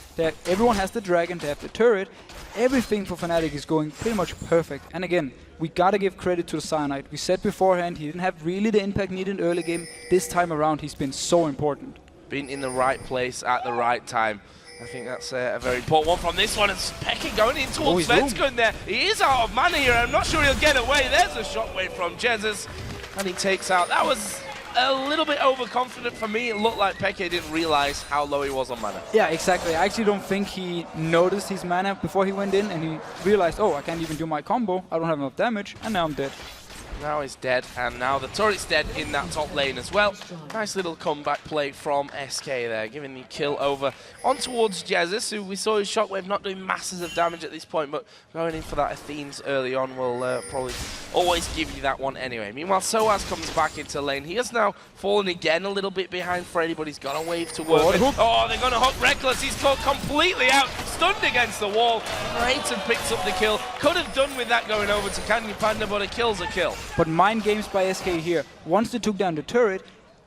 Everyone has the dragon, they have the turret. Everything for Fnatic is going pretty much perfect. And again, we gotta give credit to the Cyanide. We said beforehand he didn't have really the impact needed in early game. This time around he's been so important. Being in the right place at the right time. I think that's a very important one from this one. It's Peke going in towards Svenskeren there. He is out of mana here. I'm not sure he'll get away. There's a shockwave from Jesus. And he takes out. That was a little bit overconfident for me. It looked like Peke didn't realize how low he was on mana. Yeah, exactly. I actually don't think he noticed his mana before he went in, and he realized, oh, I can't even do my combo. I don't have enough damage, and now I'm dead. Now he's dead, and now the turret's dead in that top lane as well. Nice little comeback play from SK there, giving the kill over on towards Jesus, who we saw his Shockwave not doing masses of damage at this point, but going in for that Athene's early on will probably always give you that one anyway. Meanwhile, Soaz comes back into lane. He has now fallen again a little bit behind Freddy, but he's got a wave to work with. Oh, they're going to hook Reckless. He's caught completely out, stunned against the wall. Rayton picks up the kill. Could have done with that going over to Candy Panda, but a kill's a kill. But mind games by SK here. Once they took down the turret,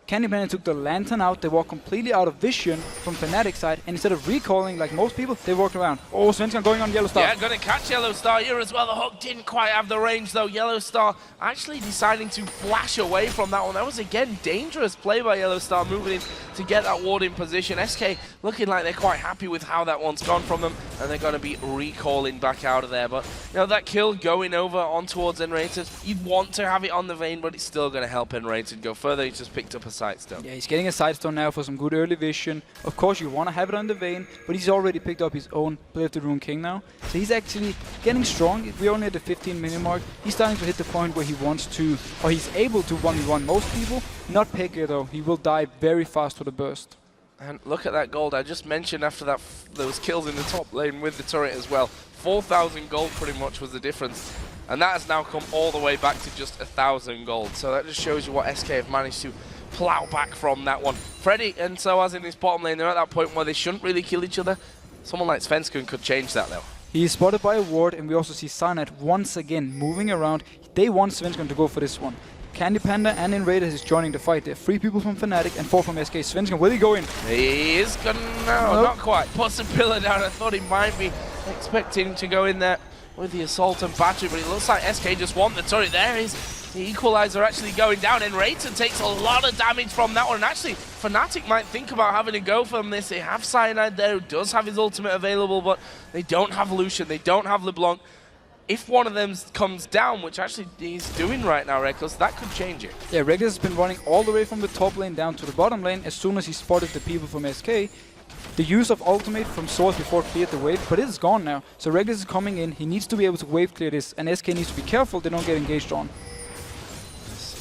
Candy Panda took the lantern out. They walked completely out of vision from Fnatic side, and instead of recalling like most people, they walked around. Oh, Svensson going on Yellow Star. Yeah, going to catch Yellow Star here as well. The hook didn't quite have the range though. Yellow Star actually deciding to flash away from that one. That was again dangerous play by Yellow Star, moving in to get that ward in position. SK looking like they're quite happy with how that one's gone from them, and they're going to be recalling back out of there. But you know, that kill going over on towards Enrated, you'd want to have it on the Vayne, but it's still going to help Enrated go further. He just picked up a Sightstone. Yeah, he's getting a Sightstone now for some good early vision. Of course, you want to have it on the Vayne, but he's already picked up his own Blade of the Rune King now. So he's actually getting strong. We're only at the 15-minute mark. He's starting to hit the point where he wants to, or he's able to 1v1 most people. Not Peke though. He will die very fast to the burst. And look at that gold I just mentioned after that those kills in the top lane with the turret as well. 4,000 gold pretty much was the difference. And that has now come all the way back to just 1,000 gold. So that just shows you what SK have managed to plow back from that one. Freddy and Soaz in this bottom lane, they're at that point where they shouldn't really kill each other. Someone like Svensson could change that though. He is spotted by a ward, and we also see Cyanide once again moving around. They want Svensson to go for this one. Candy Panda and Invaders is joining the fight. There are 3 people from Fnatic and 4 from SK. Svensson, will he go in? He is gonna, no, not quite. Puts the pillar down. I thought he might be expecting to go in there with the assault and battery, but it looks like SK just want the turret. There is the equalizer actually going down, and Rayton takes a lot of damage from that one. And actually, Fnatic might think about having to go from this. They have Cyanide there, who does have his ultimate available, but they don't have Lucian, they don't have LeBlanc. If one of them comes down, which actually he's doing right now, Reckless, that could change it. Yeah, Reckless has been running all the way from the top lane down to the bottom lane as soon as he spotted the people from SK. The use of ultimate from Source before cleared the wave, but it is gone now. So Reckless is coming in, he needs to be able to wave clear this, and SK needs to be careful they don't get engaged on.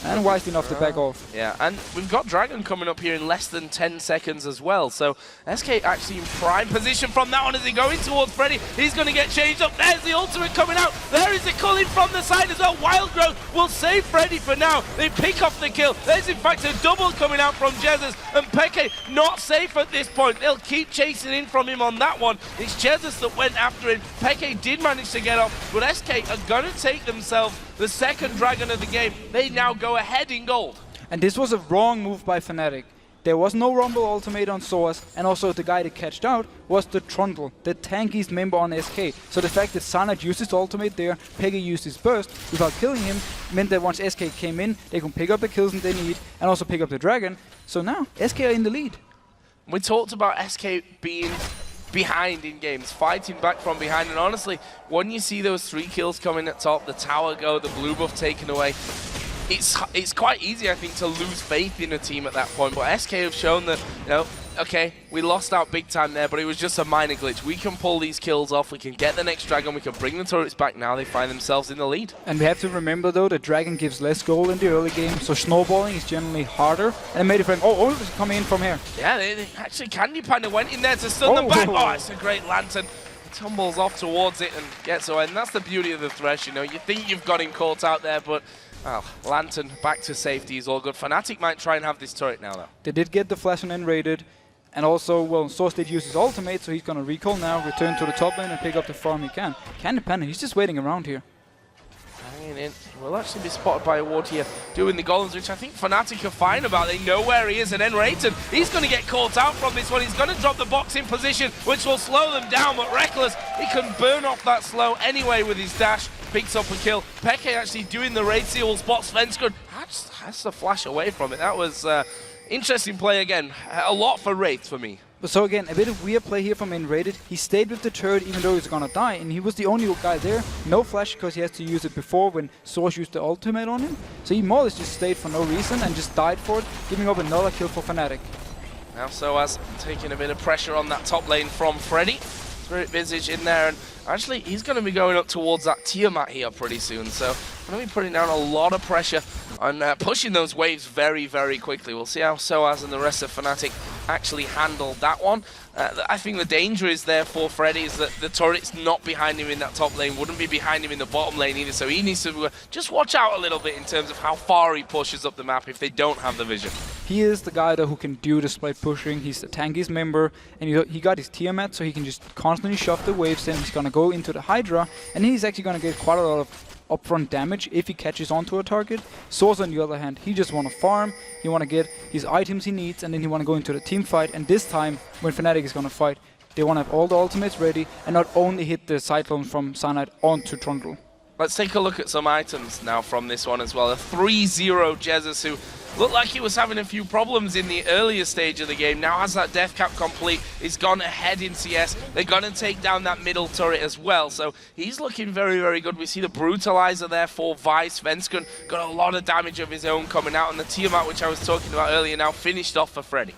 And wise enough to back off. Yeah, and we've got Dragon coming up here in less than 10 seconds as well. So SK actually in prime position from that one as he going towards Freddy. He's going to get changed up. There's the ultimate coming out. There is the culling from the side as well. Wild Growth will save Freddy for now. They pick off the kill. There's in fact a double coming out from Jesus. And Peke not safe at this point. They'll keep chasing in from him on that one. It's Jesus that went after him. Peke did manage to get off, but SK are going to take themselves the second Dragon of the game. They now go ahead in gold. And this was a wrong move by Fnatic. There was no Rumble ultimate on Source, and also the guy that catched out was the Trundle, the tankiest member on SK. So the fact that Cyanide used his ultimate there, Peke used his burst without killing him, meant that once SK came in, they could pick up the kills that they need, and also pick up the Dragon. So now, SK are in the lead. We talked about SK being behind in games, fighting back from behind, and honestly, when you see those 3 kills coming at top, the tower go, the blue buff taken away, it's quite easy, I think, to lose faith in a team at that point. But SK have shown that, you know, okay, we lost out big time there, but it was just a minor glitch. We can pull these kills off, we can get the next Dragon, we can bring the turrets back. Now they find themselves in the lead. And we have to remember though, the Dragon gives less gold in the early game, so snowballing is generally harder. And made it from, oh, coming in from here. Yeah, they actually, Candy Panda went in there to stun them back. Oh, it's a great lantern. Tumbles off towards it and gets away, and that's the beauty of the Thresh, you know. You think you've got him caught out there, but well, Lantern back to safety is all good. Fnatic might try and have this turret now, though. They did get the flash and raided, and also, well, Source did use his ultimate, so he's gonna recall now, return to the top lane, and pick up the farm he can. Candy Panda, he's just waiting around here. Hanging in. Will actually be spotted by a ward here, doing the golems, which I think Fnatic are fine about. They know where he is, and then Rayton, he's going to get caught out from this one. He's going to drop the box in position, which will slow them down, but Reckless, he can burn off that slow anyway with his dash. Picks up a kill. Peke actually doing the raid seal, spots Svensson. Has to flash away from it. That was interesting play again. A lot for Wraith for me. So again, a bit of weird play here from Rated. He stayed with the turret even though he's gonna die, and he was the only guy there. No flash because he has to use it before when Source used the ultimate on him. So he more or less just stayed for no reason and just died for it, giving up another kill for Fnatic. Now Soaz taking a bit of pressure on that top lane from Freddy. Spirit Visage in there, and actually he's going to be going up towards that Tiamat here pretty soon. So going to be putting down a lot of pressure and pushing those waves very, very quickly. We'll see how Soaz and the rest of Fnatic actually handle that one. I think the danger is there for Freddy is that the turret's not behind him in that top lane, wouldn't be behind him in the bottom lane either, so he needs to just watch out a little bit in terms of how far he pushes up the map if they don't have the vision. He is the guy though who can do the split pushing. He's the tankiest member, and he got his Tiamat, so he can just constantly shove the waves in. He's gonna go into the Hydra, and he's actually gonna get quite a lot of upfront damage if he catches onto a target. Source on the other hand, he just want to farm, he want to get his items he needs, and then he want to go into the team fight. And this time, when Fnatic is going to fight, they want to have all the ultimates ready and not only hit the Cyclone from Cyanide onto Trundle. Let's take a look at some items now from this one as well. A 3-0 Jesus, who looked like he was having a few problems in the earlier stage of the game. Now has that death cap complete. He's gone ahead in CS. They're going to take down that middle turret as well. So he's looking very, very good. We see the Brutalizer there for Vice. Svenskun got a lot of damage of his own coming out. And the Tiamat, which I was talking about earlier, now finished off for Freddy.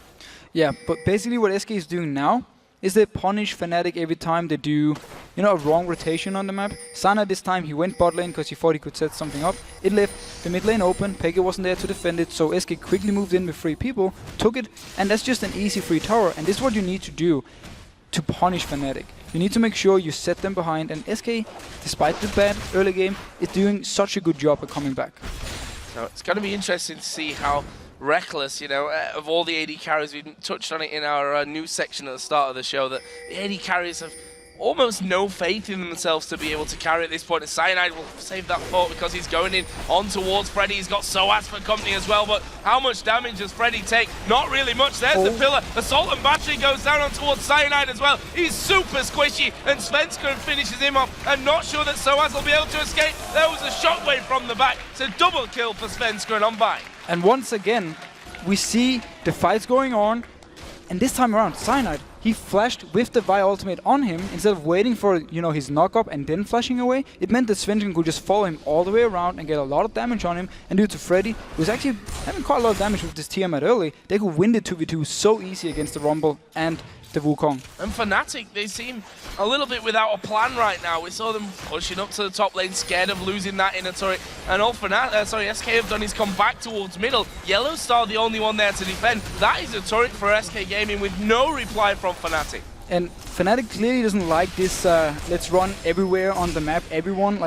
Yeah, but basically what SK is doing now is they punish Fnatic every time they do, a wrong rotation on the map. Sana this time, he went bot lane because he thought he could set something up. It left the mid lane open, Peke wasn't there to defend it, so SK quickly moved in with 3 people, took it, and that's just an easy free tower. And this is what you need to do to punish Fnatic. You need to make sure you set them behind, and SK, despite the bad early game, is doing such a good job at coming back. So it's going to be interesting to see how Reckless, of all the AD carries, we touched on it in our news section at the start of the show, that the AD carries have almost no faith in themselves to be able to carry at this point. And Cyanide will save that thought because he's going in on towards Freddy. He's got Soaz for company as well, but how much damage does Freddy take? Not really much. There's the pillar. Assault and Battery goes down on towards Cyanide as well. He's super squishy, and Svenskun finishes him off. I'm not sure that Soaz will be able to escape. There was a shockwave from the back. It's a double kill for Svenskun on Vine. And once again, we see the fights going on, and this time around, Cyanide, he flashed with the Vi ultimate on him instead of waiting for, his knock-up and then flashing away. It meant that Svenskun could just follow him all the way around and get a lot of damage on him. And due to Freddy, who was actually having quite a lot of damage with this Tiamat early, they could win the 2v2 so easy against the Rumble and the Wukong. And Fnatic, they seem a little bit without a plan right now. We saw them pushing up to the top lane, scared of losing that inner turret. And all SK have done is come back towards middle. Yellow Star the only one there to defend. That is a turret for SK Gaming with no reply from Fnatic. And Fnatic clearly doesn't like this, let's run everywhere on the map, everyone,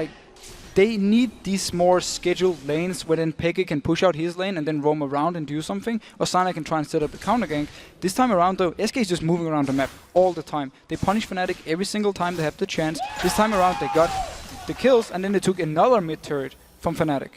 they need these more scheduled lanes where then Peke can push out his lane and then roam around and do something, or Sana can try and set up the counter gank. This time around though, SK is just moving around the map all the time. They punish Fnatic every single time they have the chance. This time around they got the kills, and then they took another mid turret from Fnatic.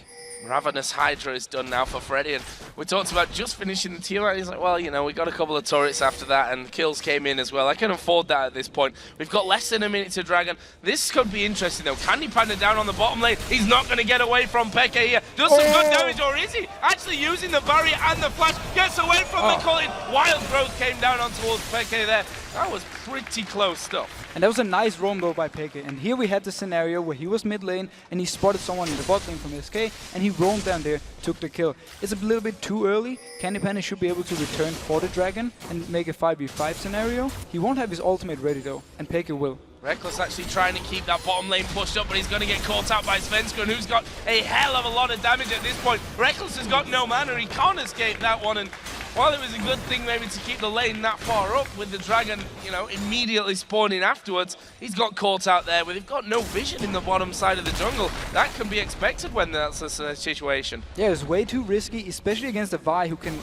Ravenous Hydra is done now for Freddy, and we talked about just finishing the tier. He's like, well, we got a couple of turrets after that, and kills came in as well. I can afford that at this point. We've got less than a minute to Dragon. This could be interesting, though. Candy Panda down on the bottom lane. He's not going to get away from Peke here. Does some good damage, or is he actually using the barrier and the flash? Gets away from the Colin. Wild Growth came down on towards Peke there. That was pretty close stuff. And that was a nice roam though by Peke. And here we had the scenario where he was mid lane and he spotted someone in the bot lane from SK, and he roamed down there, took the kill. It's a little bit too early. Candy Panda should be able to return for the Dragon and make a 5v5 scenario. He won't have his ultimate ready though, and Peke will. Reckless actually trying to keep that bottom lane pushed up, but he's going to get caught out by Svenskun, who's got a hell of a lot of damage at this point. Reckless has got no mana, he can't escape that one, and while it was a good thing maybe to keep the lane that far up with the Dragon, immediately spawning afterwards, he's got caught out there, but they've got no vision in the bottom side of the jungle. That can be expected when that's a situation. Yeah, it's way too risky, especially against a Vi who can,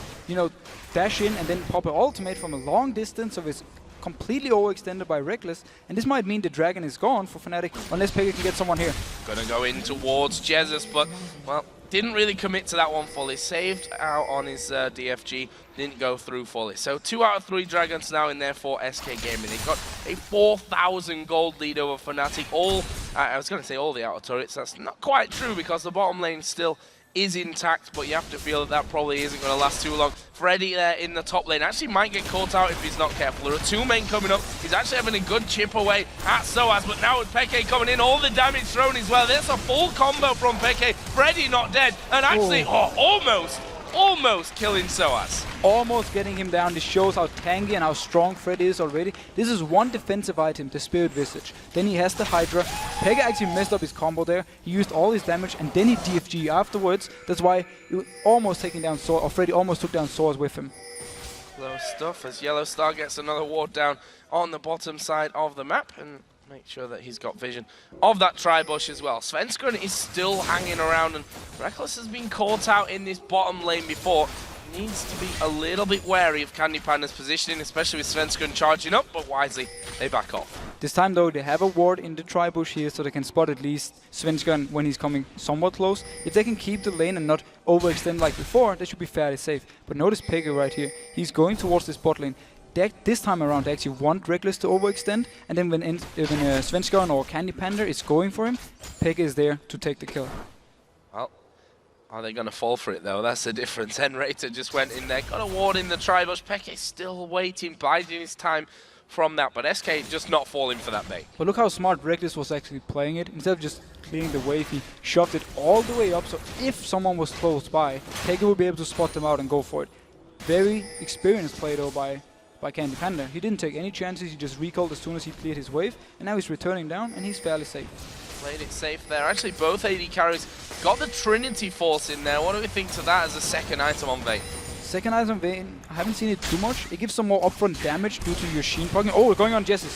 dash in and then pop an ultimate from a long distance, so it's completely overextended by Reckless, and this might mean the Dragon is gone for Fnatic unless Peke can get someone here. Gonna go in towards Jesus, but, well, didn't really commit to that one fully. Saved out on his DFG, didn't go through fully. So 2 out of 3 Dragons now in there for SK Gaming. They've got a 4,000 gold lead over Fnatic. I was going to say all the outer turrets. That's not quite true because the bottom lane still is intact, but you have to feel that that probably isn't going to last too long. Freddy there in the top lane actually might get caught out if he's not careful. There are two men coming up. He's actually having a good chip away at Soaz, but now with Peke coming in, all the damage thrown as well. There's a full combo from Peke. Freddy not dead, and actually almost killing Soaz. Almost getting him down. This shows how tanky and how strong Fred is already. This is one defensive item, the Spirit Visage. Then he has the Hydra. Pega actually messed up his combo there. He used all his damage and then he DFG afterwards. That's why he was almost taking down Soaz, or Freddy almost took down Soaz with him. Low stuff as Yellow Star gets another ward down on the bottom side of the map, and make sure that he's got vision of that tri-bush as well. Svenskeren is still hanging around, and Reckless has been caught out in this bottom lane before. He needs to be a little bit wary of Candy Panda's positioning, especially with Svenskeren charging up, but wisely they back off. This time though, they have a ward in the tri-bush here, so they can spot at least Svenskeren when he's coming somewhat close. If they can keep the lane and not overextend like before, they should be fairly safe. But notice Pega right here. He's going towards this bot lane. This time around, they actually want Reckless to overextend, and then when Svenskeren or Candy Panda is going for him, Pega is there to take the kill. Well, are they going to fall for it though? That's the difference. Henrater just went in there, got a ward in the tri-bush. Peke still waiting, biding his time from that, but SK just not falling for that bait. But look how smart Reckless was actually playing it. Instead of just clearing the wave, he shoved it all the way up, so if someone was close by, Pega would be able to spot them out and go for it. Very experienced play though by Candy Panda. He didn't take any chances, he just recalled as soon as he cleared his wave, and now he's returning down and he's fairly safe. Played it safe there. Actually, both AD carries got the Trinity Force in there. What do we think to that as a second item on Vayne? Second item Vayne, I haven't seen it too much. It gives some more upfront damage due to your Sheen proccing. Oh, we're going on Jesus.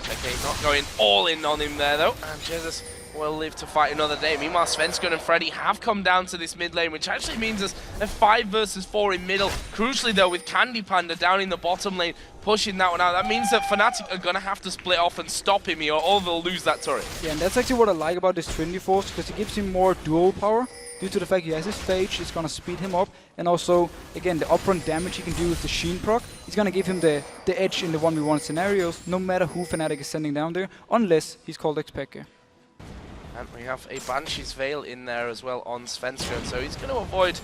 Okay, not going all in on him there though, and Jesus will live to fight another day. Meanwhile, Svenskeren and Freddy have come down to this mid lane, which actually means us a 5 versus 4 in middle. Crucially though, with Candy Panda down in the bottom lane, pushing that one out, that means that Fnatic are going to have to split off and stop him here, or they'll lose that turret. Yeah, and that's actually what I like about this Trinity Force, because it gives him more dual power. Due to the fact he has his phage, it's going to speed him up, and also, again, the upfront damage he can do with the Sheen proc, it's going to give him the edge in the 1v1 scenarios, no matter who Fnatic is sending down there, unless he's called X-Pecker. And we have a Banshee's Veil in there as well on Svenskeren, so he's going to avoid,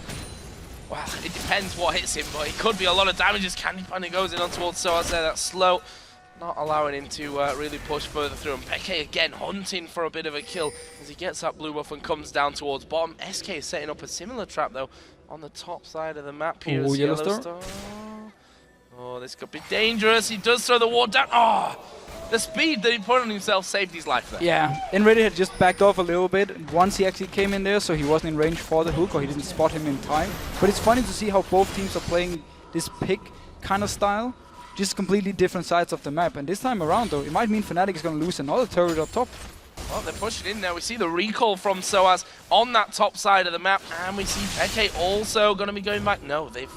well, it depends what hits him, but it could be a lot of damage as Candy Panda goes in on towards Soaz there. That's slow, not allowing him to really push further through. And Peke again hunting for a bit of a kill as he gets that blue buff and comes down towards bottom. SK is setting up a similar trap though on the top side of the map here. Ooh, Yellow Star. Oh, this could be dangerous. He does throw the ward down. Oh! The speed that he put on himself saved his life there. Yeah, Enready had just backed off a little bit once he actually came in there, so he wasn't in range for the hook, or he didn't spot him in time. But it's funny to see how both teams are playing this pick kind of style, just completely different sides of the map. And this time around though, it might mean Fnatic is going to lose another turret up top. Well, they're pushing in there. We see the recall from Soaz on that top side of the map, and we see Peke also going to be going back. No, they've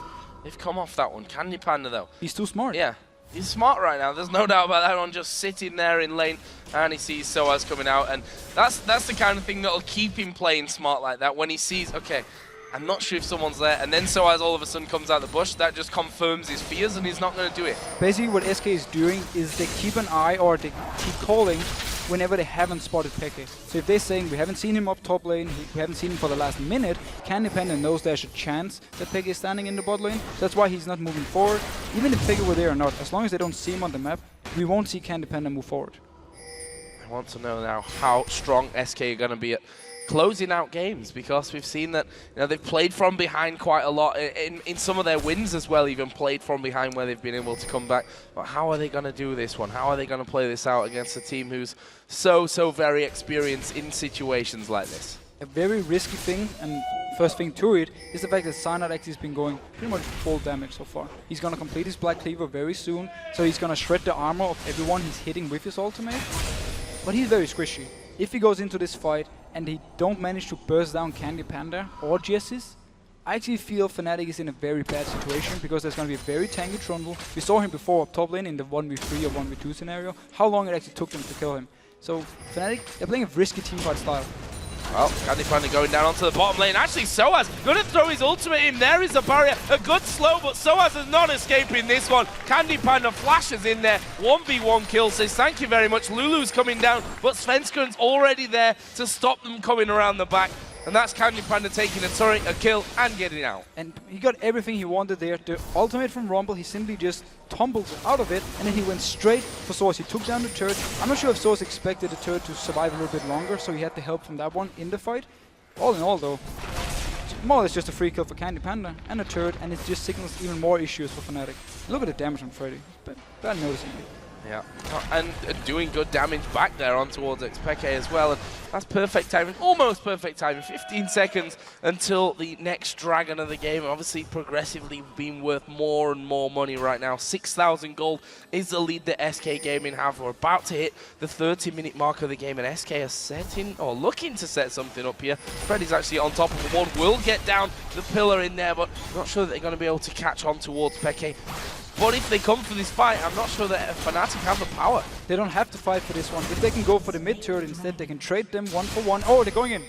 come off that one. Candy Panda though. He's too smart. Yeah. He's smart right now, there's no doubt about that one, just sitting there in lane, and he sees Soaz coming out, and that's the kind of thing that'll keep him playing smart like that. When he sees, okay, I'm not sure if someone's there, and then Soaz all of a sudden comes out the bush, that just confirms his fears, and he's not going to do it. Basically what SK is doing is they keep an eye, or they keep calling whenever they haven't spotted Peke. So if they're saying we haven't seen him up top lane, we haven't seen him for the last minute, Candy Panda knows there's a chance that Peke is standing in the bot lane. So that's why he's not moving forward. Even if Peke were there or not, as long as they don't see him on the map, we won't see Candy Panda move forward. I want to know now how strong SK are going to be at closing out games, because we've seen that they've played from behind quite a lot in some of their wins as well, even played from behind where they've been able to come back. But how are they going to do this one? How are they going to play this out against a team who's so very experienced in situations like this? A very risky thing, and first thing to it, is the fact that Cyanide actually has been going pretty much full damage so far. He's going to complete his Black Cleaver very soon, so he's going to shred the armor of everyone he's hitting with his ultimate. But he's very squishy. If he goes into this fight and he don't manage to burst down Candy Panda or Jessis, I actually feel Fnatic is in a very bad situation, because there's going to be a very tanky Trundle. We saw him before up top lane in the 1v3 or 1v2 scenario, how long it actually took them to kill him. So Fnatic, they're playing a risky teamfight style. Well, Candy Panda going down onto the bottom lane. Actually, Soaz going to throw his ultimate in. There is a barrier. A good slow, but Soaz is not escaping this one. Candy Panda flashes in there. 1v1 kill. Says thank you very much. Lulu's coming down, but Svenskeren's already there to stop them coming around the back. and that's Candy Panda taking a turret, a kill, and getting out. And he got everything he wanted there. The ultimate from Rumble, he simply just tumbled out of it, and then he went straight for Source. He took down the turret. I'm not sure if Source expected the turret to survive a little bit longer, so he had the help from that one in the fight. All in all, though, it's more or less just a free kill for Candy Panda and a turret, and it just signals even more issues for Fnatic. Look at the damage on Freddy. Bad noticing it. Yeah, and doing good damage back there on towards Xpeke as well. And that's perfect timing, almost perfect timing. 15 seconds until the next Dragon of the game. Obviously, progressively being worth more and more money right now. 6,000 gold is the lead that SK Gaming have. We're about to hit the 30-minute mark of the game, and SK are setting, or looking to set something up here. Freddy's actually on top of the one, will get down the pillar in there, but not sure that they're going to be able to catch on towards Peke. But if they come for this fight, I'm not sure that Fnatic have the power. They don't have to fight for this one. If they can go for the mid turret instead, they can trade them 1-for-1. Oh, they're going in.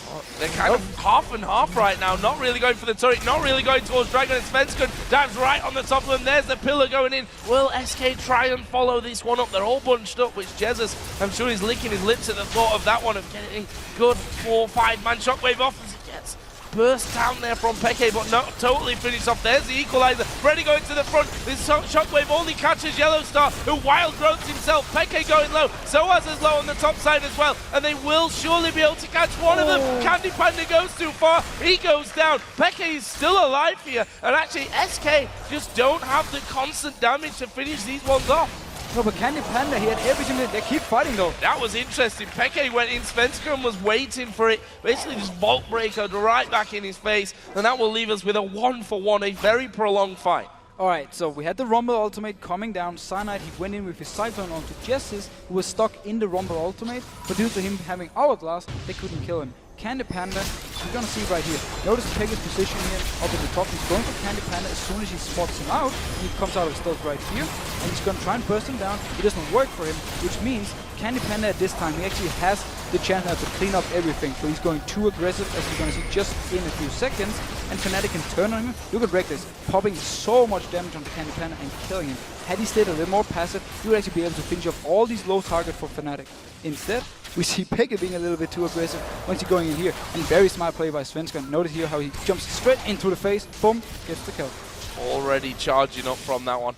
Oh, they're kind of half and half right now. Not really going for the turret, not really going towards Dragon. And Svensson dives right on the top of them. There's the pillar going in. Will SK try and follow this one up? They're all bunched up, which Jesus, I'm sure he's licking his lips at the thought of that one, of getting good 4-5-man shockwave off as he gets burst down there from Peke, but not totally finished off. There's the equalizer. Freddy going to the front. This shockwave only catches Yellow Star, who wild growths himself. Peke going low. Soaz is low on the top side as well, and they will surely be able to catch one of them. Candy Panda goes too far. He goes down. Peke is still alive here, and actually SK just don't have the constant damage to finish these ones off. No, but Candy Panda, he had everything. They keep fighting though. That was interesting. Peke went in, Svensson was waiting for it. Basically just Vault Breaker right back in his face. And that will leave us with a 1-for-1, a very prolonged fight. Alright, so we had the Rumble ultimate coming down. Cyanide, he went in with his Cyclone onto Jessis, who was stuck in the Rumble ultimate. But due to him having Hourglass, they couldn't kill him. Candy Panda, we're gonna see right here. Notice Pega's position here up in the top. He's going for Candy Panda as soon as he spots him out. He comes out of stealth right here, and he's gonna try and burst him down. It doesn't work for him, which means Candy Panda at this time, he actually has the chance now to clean up everything. So he's going too aggressive, as we're gonna see just in a few seconds. And Fnatic can turn on him. Look at Reckless, popping so much damage onto Candy Panda and killing him. Had he stayed a little more passive, he would actually be able to finish off all these low targets for Fnatic. Instead, we see Peke being a little bit too aggressive once he's going in here. And very smart play by Svensson. Notice here how he jumps straight into the face. Boom, gets the kill. Already charging up from that one.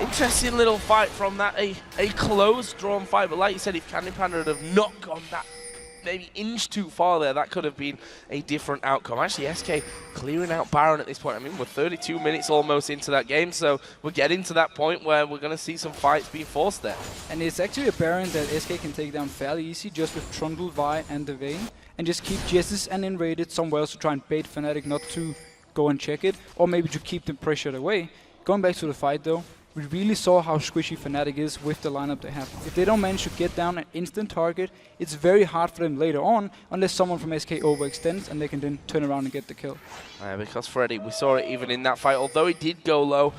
Interesting little fight from that. A close drawn fight. But like you said, if Candy Panda would have not gone that maybe inch too far there, that could have been a different outcome. Actually, SK clearing out Baron at this point. I mean, we're 32 minutes almost into that game, so we're getting to that point where we're going to see some fights being forced there. And it's actually a Baron that SK can take down fairly easy, just with Trundle, Vi, and the Vayne, and just keep Jessis and Enraided somewhere else to try and bait Fnatic not to go and check it, or maybe to keep them pressured away. Going back to the fight though, we really saw how squishy Fnatic is with the lineup they have. If they don't manage to get down an instant target, it's very hard for them later on, unless someone from SK overextends and they can then turn around and get the kill. Because Freddy, we saw it even in that fight, although he did go low,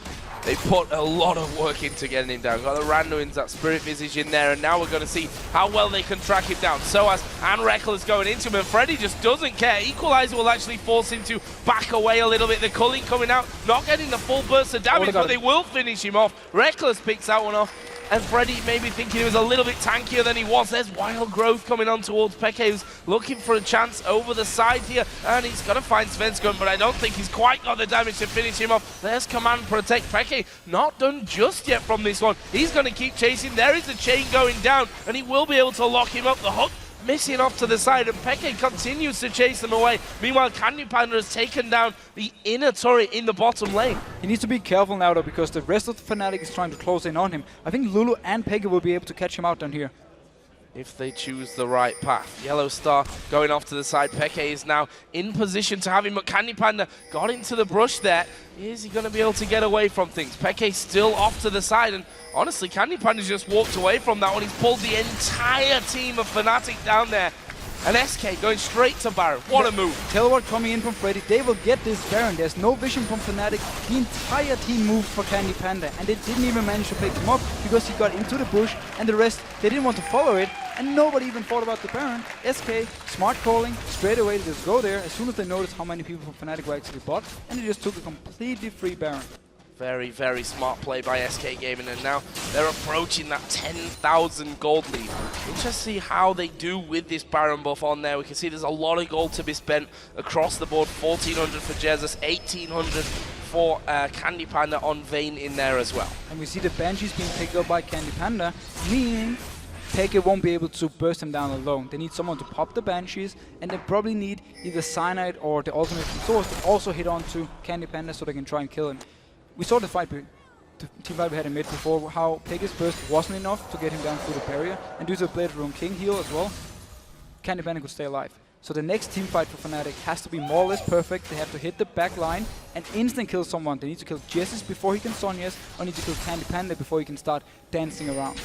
they put a lot of work into getting him down. Got the Randuins, that Spirit Visage in there, and now we're going to see how well they can track him down. Soaz and Reckless going into him, and Freddy just doesn't care. Equalizer will actually force him to back away a little bit. The culling coming out, not getting the full burst of damage, but they will finish him off. Reckless picks that one off, and Freddy maybe thinking he was a little bit tankier than he was. There's Wild Growth coming on towards Peke, who's looking for a chance over the side here, and he's going to find Svensson, but I don't think he's quite got the damage to finish him off. There's Command Protect. Peke not done just yet from this one. He's going to keep chasing. There is the chain going down, and he will be able to lock him up. The hook missing off to the side, and Peke continues to chase them away. Meanwhile, Candy Panda has taken down the inner turret in the bottom lane. He needs to be careful now though, because the rest of the Fnatic is trying to close in on him. I think Lulu and Peke will be able to catch him out down here. If they choose the right path. Yellow Star going off to the side. Peke is now in position to have him, but Candy Panda got into the brush there. Is he going to be able to get away from things? Peke still off to the side, and honestly, Candy Panda just walked away from that one. He's pulled the entire team of Fnatic down there. And SK going straight to Baron. What a move. Teleport coming in from Freddy. They will get this Baron. There's no vision from Fnatic. The entire team moved for Candy Panda, and they didn't even manage to pick him up because he got into the bush, and the rest, they didn't want to follow it, and nobody even thought about the Baron. SK, smart calling, straight away they just go there as soon as they noticed how many people from Fnatic were actually bought, and they just took a completely free Baron. Very, very smart play by SK Gaming, and now they're approaching that 10,000 gold lead. Interesting to see how they do with this Baron buff on there. We can see there's a lot of gold to be spent across the board. 1,400 for Jesus, 1,800 for Candy Panda on Vayne in there as well. And we see the Banshees being picked up by Candy Panda, meaning Peke won't be able to burst him down alone. They need someone to pop the Banshees, and they probably need either Cyanide or the ultimate from Source to also hit onto Candy Panda so they can try and kill him. We saw the fight Team 5 had in mid before, how Peke's burst wasn't enough to get him down through the barrier, and due to the Blade Rune King heal as well, Candy Panda could stay alive. So the next team fight for Fnatic has to be more or less perfect. They have to hit the back line and instant kill someone. They need to kill Jesus before he can Sonya's, or need to kill Candy Panda before he can start dancing around.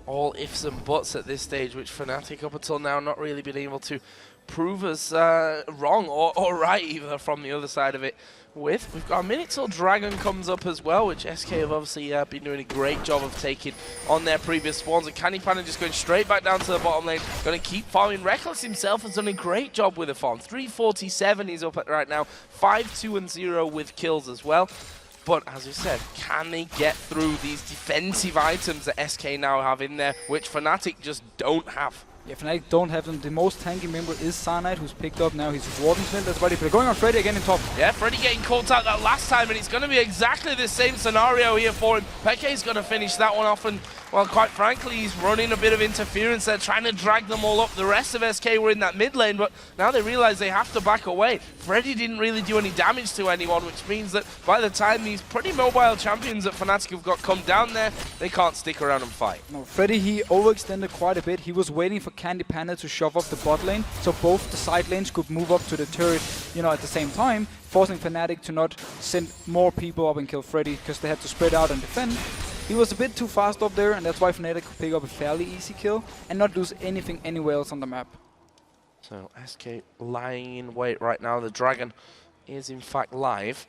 All ifs and buts at this stage, which Fnatic up until now not really been able to prove us wrong or right either from the other side of it. We've got a minute till Dragon comes up as well, which SK have obviously been doing a great job of taking on their previous spawns. And Candy Panda just going straight back down to the bottom lane, going to keep farming. Reckless himself has done a great job with the farm. 347 he's up at right now, 5-2-0 with kills as well. But as we said, can they get through these defensive items that SK now have in there, which Fnatic just don't have? Yeah, Fnatic don't have them. The most tanky member is Cyanide, who's picked up now his Warden Smith. That's ready, but going on Freddy again in top. Yeah, Freddy getting caught out that last time, and it's going to be exactly the same scenario here for him. Peke's going to finish that one off, and, well, quite frankly, he's running a bit of interference there, trying to drag them all up. The rest of SK were in that mid lane, but now they realize they have to back away. Freddy didn't really do any damage to anyone, which means that by the time these pretty mobile champions that Fnatic have got come down there, they can't stick around and fight. No, Freddy, he overextended quite a bit. He was waiting for Candy Panda to shove off the bot lane, so both the side lanes could move up to the turret, at the same time, forcing Fnatic to not send more people up and kill Freddy, because they had to spread out and defend. He was a bit too fast up there, and that's why Fnatic could pick up a fairly easy kill and not lose anything anywhere else on the map. So SK lying in wait right now. The Dragon is in fact live.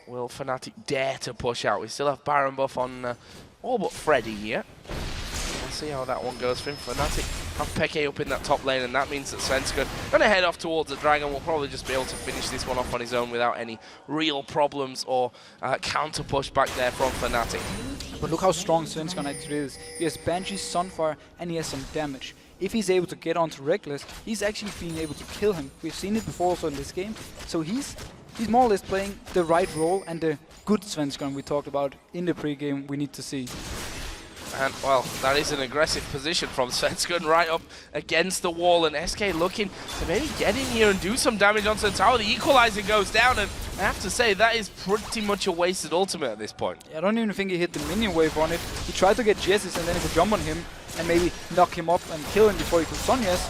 Will Fnatic dare to push out? We still have Baron buff on all but Freddy here. We'll see how that one goes for him. Fnatic have Peke up in that top lane, and that means that Svenska going to head off towards the Dragon. Will probably just be able to finish this one off on his own without any real problems or counter push back there from Fnatic. But look how strong Svenska actually is. He has Banshee, Sunfire, and he has some damage. If he's able to get onto Reckless, he's actually being able to kill him. We've seen it before also in this game. So he's more or less playing the right role, and the good Svenska we talked about in the pre-game we need to see. And, well, that is an aggressive position from Svenska right up against the wall, and SK looking to maybe get in here and do some damage onto the tower. The equalizer goes down, and I have to say that is pretty much a wasted ultimate at this point. Yeah, I don't even think he hit the minion wave on it. He tried to get Jesus, and then he could jump on him and maybe knock him up and kill him before he could Sonya's.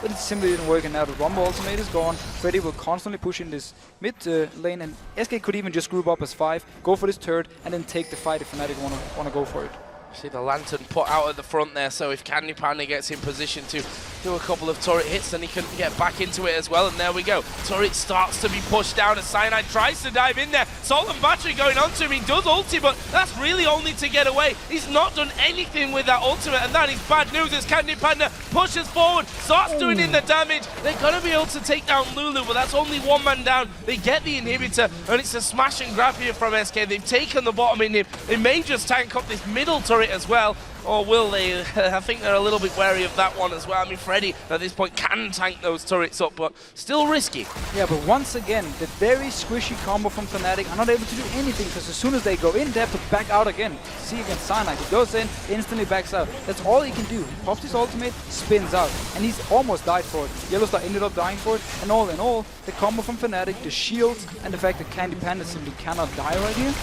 But it simply didn't work, and now the Rumble ultimate is gone. Freddy will constantly push in this mid lane, and SK could even just group up as 5, go for this turret, and then take the fight if Fnatic wanna go for it. See the Lantern put out at the front there, so if Candy Panda gets in position to do a couple of turret hits, then he can get back into it as well, and there we go. Turret starts to be pushed down as Cyanide tries to dive in there. Salt and Battery going on to him. He does ulti, but that's really only to get away. He's not done anything with that ultimate, and that is bad news as Candy Panda pushes forward, starts doing in the damage. They're going to be able to take down Lulu, but that's only one man down. They get the inhibitor, and it's a smash and grab here from SK. They've taken the bottom in him. They may just tank up this middle turret as well, or will they? I think they're a little bit wary of that one as well. I mean, Freddy at this point can tank those turrets up, but still risky. Yeah, but once again, the very squishy combo from Fnatic are not able to do anything, because as soon as they go in, they have to back out again. See against Cyanide, he goes in, instantly backs out. That's all he can do. He pops his ultimate, spins out, and he's almost died for it. Yellowstar ended up dying for it, and all in all, the combo from Fnatic, the shields, and the fact that Candy Panda simply cannot die right here,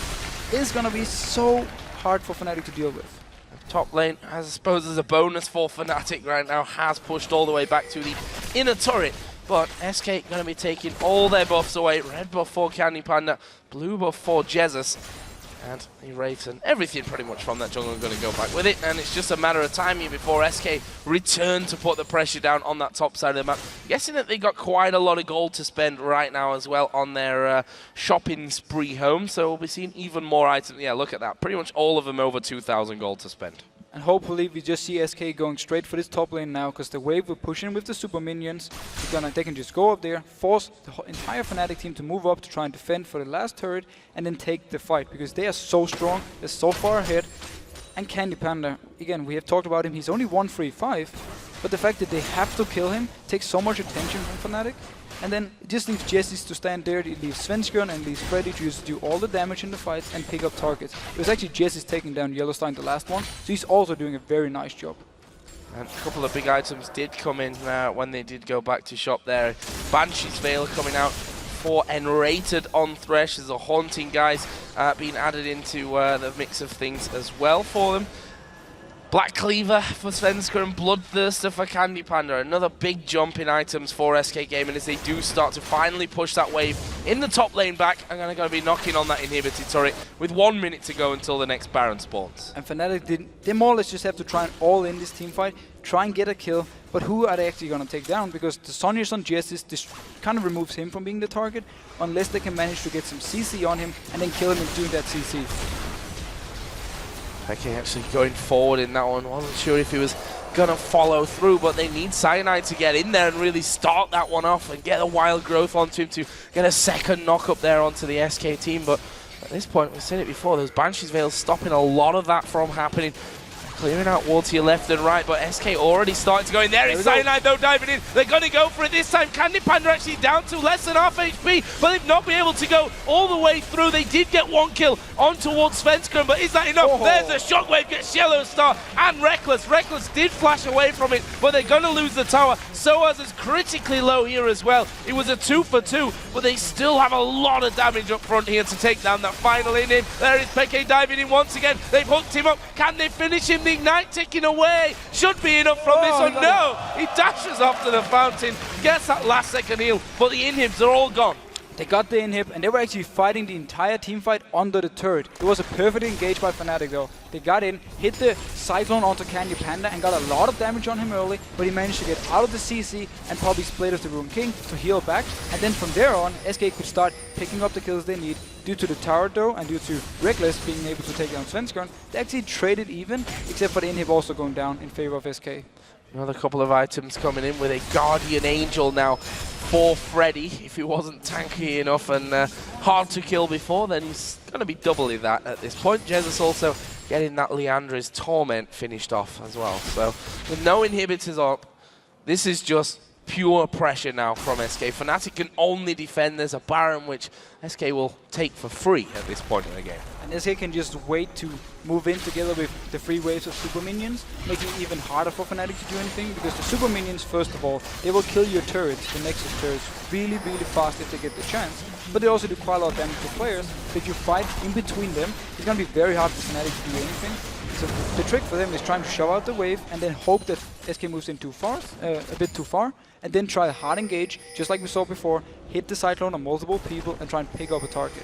is gonna be so hard for Fnatic to deal with. Top lane, I suppose as a bonus for Fnatic right now, has pushed all the way back to the inner turret. But SK going to be taking all their buffs away. Red buff for Candy Panda, blue buff for Jesus. And the Wraiths and everything pretty much from that jungle are going to go back with it. And it's just a matter of time here before SK return to put the pressure down on that top side of the map. Guessing that they got quite a lot of gold to spend right now as well on their shopping spree home. So we'll be seeing even more items. Yeah, look at that. Pretty much all of them over 2,000 gold to spend. And hopefully we just see SK going straight for this top lane now, because the wave will push in with the super minions. They can just go up there, force the entire Fnatic team to move up to try and defend for the last turret, and then take the fight, because they are so strong, they're so far ahead. And Candy Panda, again, we have talked about him, he's only 1-3-5, but the fact that they have to kill him takes so much attention from Fnatic. And then it just leaves Jesse's to stand there, it leaves Svenskjørn and leaves Freddy to just do all the damage in the fights and pick up targets. It was actually Jesse's taking down Yellowstein the last one, so he's also doing a very nice job. And a couple of big items did come in when they did go back to shop there. Banshee's Veil coming out for Enrated on Thresh. There's a Haunting guys being added into the mix of things as well for them. Black Cleaver for Svenskjørn and Bloodthirster for Candy Panda. Another big jump in items for SK Gaming as they do start to finally push that wave in the top lane back. And they're going to be knocking on that inhibited turret with 1 minute to go until the next Baron spawns. And Fnatic they more or less just have to try and all in this team fight, try and get a kill. But who are they actually going to take down? Because the Sonya's on Jesse's, this kind of removes him from being the target, unless they can manage to get some CC on him and then kill him and do that CC. Okay, actually going forward in that one. Wasn't sure if he was going to follow through, but they need Cyanide to get in there and really start that one off and get a wild growth onto him to get a second knock up there onto the SK team. But at this point, we've seen it before, those Banshee's Veils stopping a lot of that from happening. Clearing out wall to your left and right, but SK already starting to go in. There is Cyanide though diving in. They're going to go for it this time. Candy Panda actually down to less than half HP, but they've not been able to go all the way through. They did get one kill on towards Svenskjørn, but is that enough? Oh. There's a Shockwave, gets Yellow Star and Reckless. Reckless did flash away from it, but they're going to lose the tower. Soaz is critically low here as well. It was a 2 for 2, but they still have a lot of damage up front here to take down that final inhib. There is Peke diving in once again. They've hooked him up. Can they finish him? The Ignite ticking away. Should be enough from this one. No! He dashes off to the fountain, gets that last second heal, but the inhibs are all gone. They got the inhib, and they were actually fighting the entire team fight under the turret. It was a perfect engage by Fnatic though. They got in, hit the Cyclone onto Candy Panda and got a lot of damage on him early, but he managed to get out of the CC and probably split of the Rune King to heal back. And then from there on, SK could start picking up the kills they need. Due to the tower though, and due to Reckless being able to take down Svenskjørn, they actually traded even, except for the inhib also going down in favor of SK. Another couple of items coming in with a Guardian Angel now for Freddy. If he wasn't tanky enough and hard to kill before, then he's going to be doubly that at this point. Jesus also getting that Leandra's Torment finished off as well. So with no inhibitors up, this is just pure pressure now from SK. Fnatic can only defend. There's a Baron which SK will take for free at this point in the game. And SK can just wait to move in together with the 3 waves of super minions, making it even harder for Fnatic to do anything, because the super minions, first of all, they will kill your turrets, the Nexus turrets, really, really fast if they get the chance. But they also do quite a lot of damage to players, so if you fight in between them, it's going to be very hard for Fnatic to do anything. So the trick for them is trying to shove out the wave and then hope that SK moves in too far, a bit too far, and then try a hard engage, just like we saw before, hit the Cyclone on multiple people and try and pick up a target.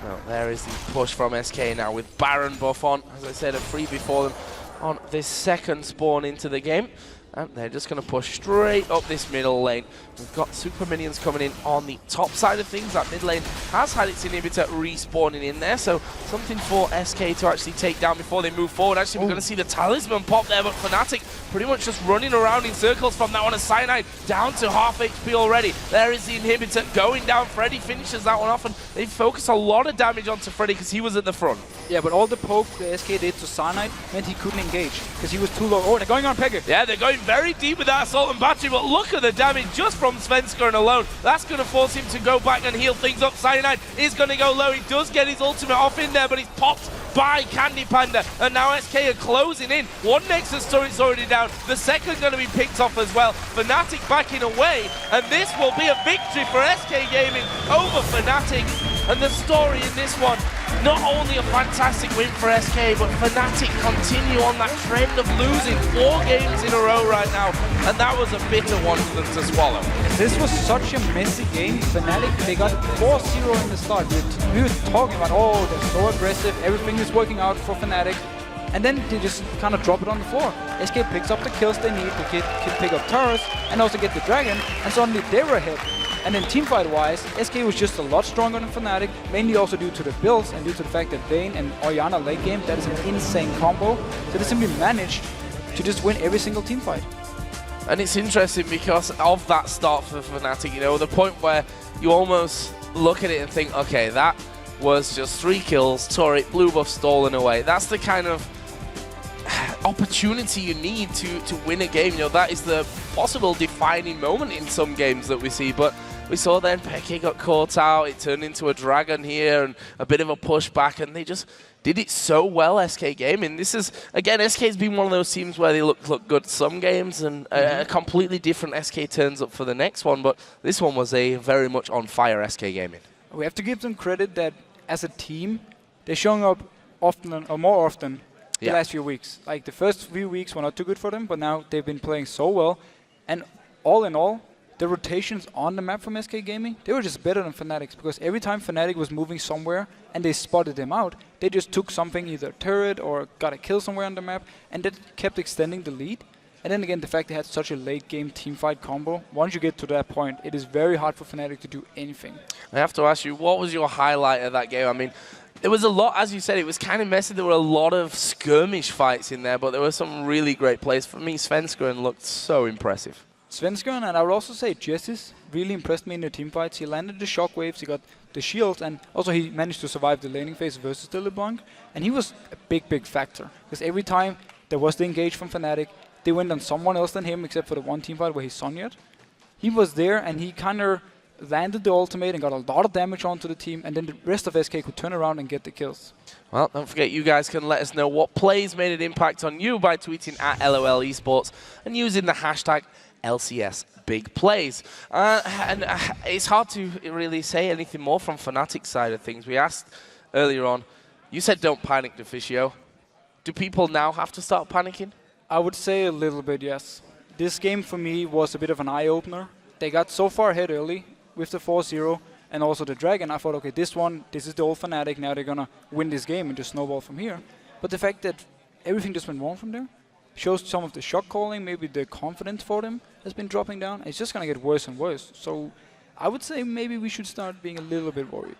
Well, there is the push from SK now with Baron buff on, as I said, a freebie for them on this second spawn into the game. And they're just going to push straight up this middle lane. We've got super minions coming in on the top side of things. That mid lane has had its inhibitor respawning in there, so something for SK to actually take down before they move forward. Actually, we're going to see the talisman pop there, but Fnatic pretty much just running around in circles from that one. A Cyanide down to half HP already. There is the inhibitor going down. Freddy finishes that one off, and they focus a lot of damage onto Freddy because he was at the front. Yeah, but all the poke the SK did to Cyanide meant he couldn't engage because he was too low. Oh, they're going on Pegger. Yeah, they're going very deep with that Assault and Battery, but look at the damage just from Svenskjørn alone. That's going to force him to go back and heal things up. Cyanide is going to go low. He does get his ultimate off in there, but he's popped by Candy Panda, and now SK are closing in. One Nexus turret's already down. The second going to be picked off as well. Fnatic backing away, and this will be a victory for SK Gaming over Fnatic. And the story in this one, not only a fantastic win for SK, but Fnatic continue on that trend of losing 4 games in a row right now, and that was a bitter one for them to swallow. This was such a messy game. Fnatic, they got 4-0 in the start. We were talking about, oh, they're so aggressive, everything is working out for Fnatic, and then they just kind of drop it on the floor. SK picks up the kills they need, they can pick up turrets, and also get the dragon, and suddenly they were ahead. And then teamfight-wise, SK was just a lot stronger than Fnatic, mainly also due to the builds and due to the fact that Vayne and Orianna late game, that is an insane combo. So they simply managed to just win every single teamfight. And it's interesting because of that start for Fnatic, you know, the point where you almost look at it and think, okay, that was just 3 kills, turret, blue buff stolen away. That's the kind of opportunity you need to win a game. You know, that is the possible defining moment in some games that we see. But we saw then Peke got caught out, it turned into a dragon here and a bit of a pushback, and they just did it so well, SK Gaming. This is, again, SK's been one of those teams where they look good some games and a completely different SK turns up for the next one, but this one was a very much on fire SK Gaming. We have to give them credit that as a team, they're showing up often or more often the last few weeks. Like the first few weeks were not too good for them, but now they've been playing so well. And all in all, the rotations on the map from SK Gaming, they were just better than Fnatic's, because every time Fnatic was moving somewhere and they spotted them out, they just took something, either turret or got a kill somewhere on the map, and that kept extending the lead. And then again, the fact they had such a late game teamfight combo, once you get to that point, it is very hard for Fnatic to do anything. I have to ask you, what was your highlight of that game? I mean, there was a lot, as you said, it was kind of messy. There were a lot of skirmish fights in there, but there were some really great plays. For me, Svenskeren looked so impressive. Svenskeren, and I would also say Jessis, really impressed me in the teamfights. He landed the shockwaves, he got the shield, and also he managed to survive the laning phase versus the LeBlanc. And he was a big factor, because every time there was the engage from Fnatic, they went on someone else than him, except for the one teamfight where he Sonya'd. He was there, and he kind of landed the ultimate and got a lot of damage onto the team, and then the rest of SK could turn around and get the kills. Well, don't forget, you guys can let us know what plays made an impact on you by tweeting at LOL Esports and using the hashtag LCS Big Plays. It's hard to really say anything more from Fnatic's side of things. We asked earlier on, you said don't panic, Deficio. Do people now have to start panicking? I would say a little bit, yes. This game for me was a bit of an eye-opener. They got so far ahead early with the 4-0 and also the Dragon. I thought, okay, this is the old Fnatic. Now they're going to win this game and just snowball from here. But the fact that everything just went wrong from there shows some of the shot calling, maybe the confidence for them has been dropping down. It's just going to get worse and worse. So I would say maybe we should start being a little bit worried.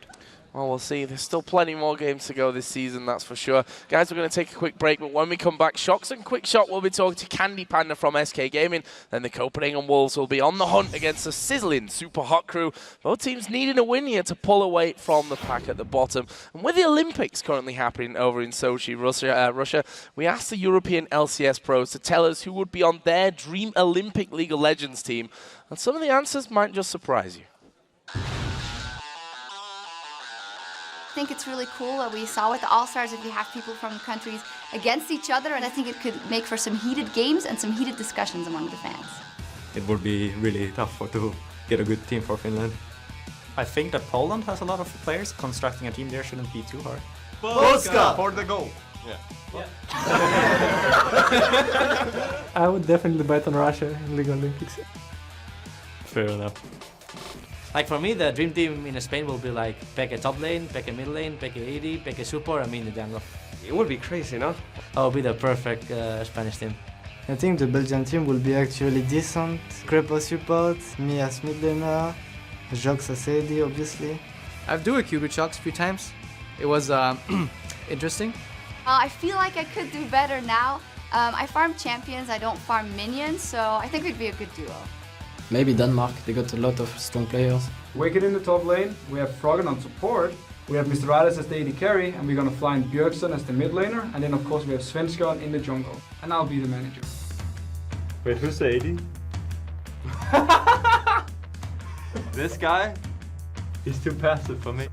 Well, we'll see. There's still plenty more games to go this season, that's for sure. Guys, we're going to take a quick break, but when we come back, Shocks and Quick Shot will be talking to Candy Panda from SK Gaming. Then the Copenhagen Wolves will be on the hunt against the sizzling Super Hot crew. Both teams needing a win here to pull away from the pack at the bottom. And with the Olympics currently happening over in Sochi, Russia, we asked the European LCS pros to tell us who would be on their Dream Olympic League of Legends team. And some of the answers might just surprise you. I think it's really cool what we saw with the All-Stars if you have people from countries against each other, and I think it could make for some heated games and some heated discussions among the fans. It would be really tough to get a good team for Finland. I think that Poland has a lot of players. Constructing a team there shouldn't be too hard. Polska for the goal! Yeah. I would definitely bet on Russia in League Olympics. Fair enough. Like for me, the dream team in Spain will be like Peke top lane, Peke mid lane, Peke AD, Peke support, and me in the jungle. It would be crazy, no? That would be the perfect Spanish team. I think the Belgian team will be actually decent. Creeper support, me as mid laner, Jox as AD obviously. I've duo queued with Shocks a few times. It was interesting. I feel like I could do better now. I farm champions, I don't farm minions, so I think we'd be a good duo. Maybe Denmark, they got a lot of strong players. Wicked in the top lane, we have Froggen on support, we have Mr. Alice as the AD carry, and we're gonna fly in Bjergsen as the mid laner, and then of course we have Svenskeren in the jungle. And I'll be the manager. Wait, who's the AD? This guy? He's too passive for me.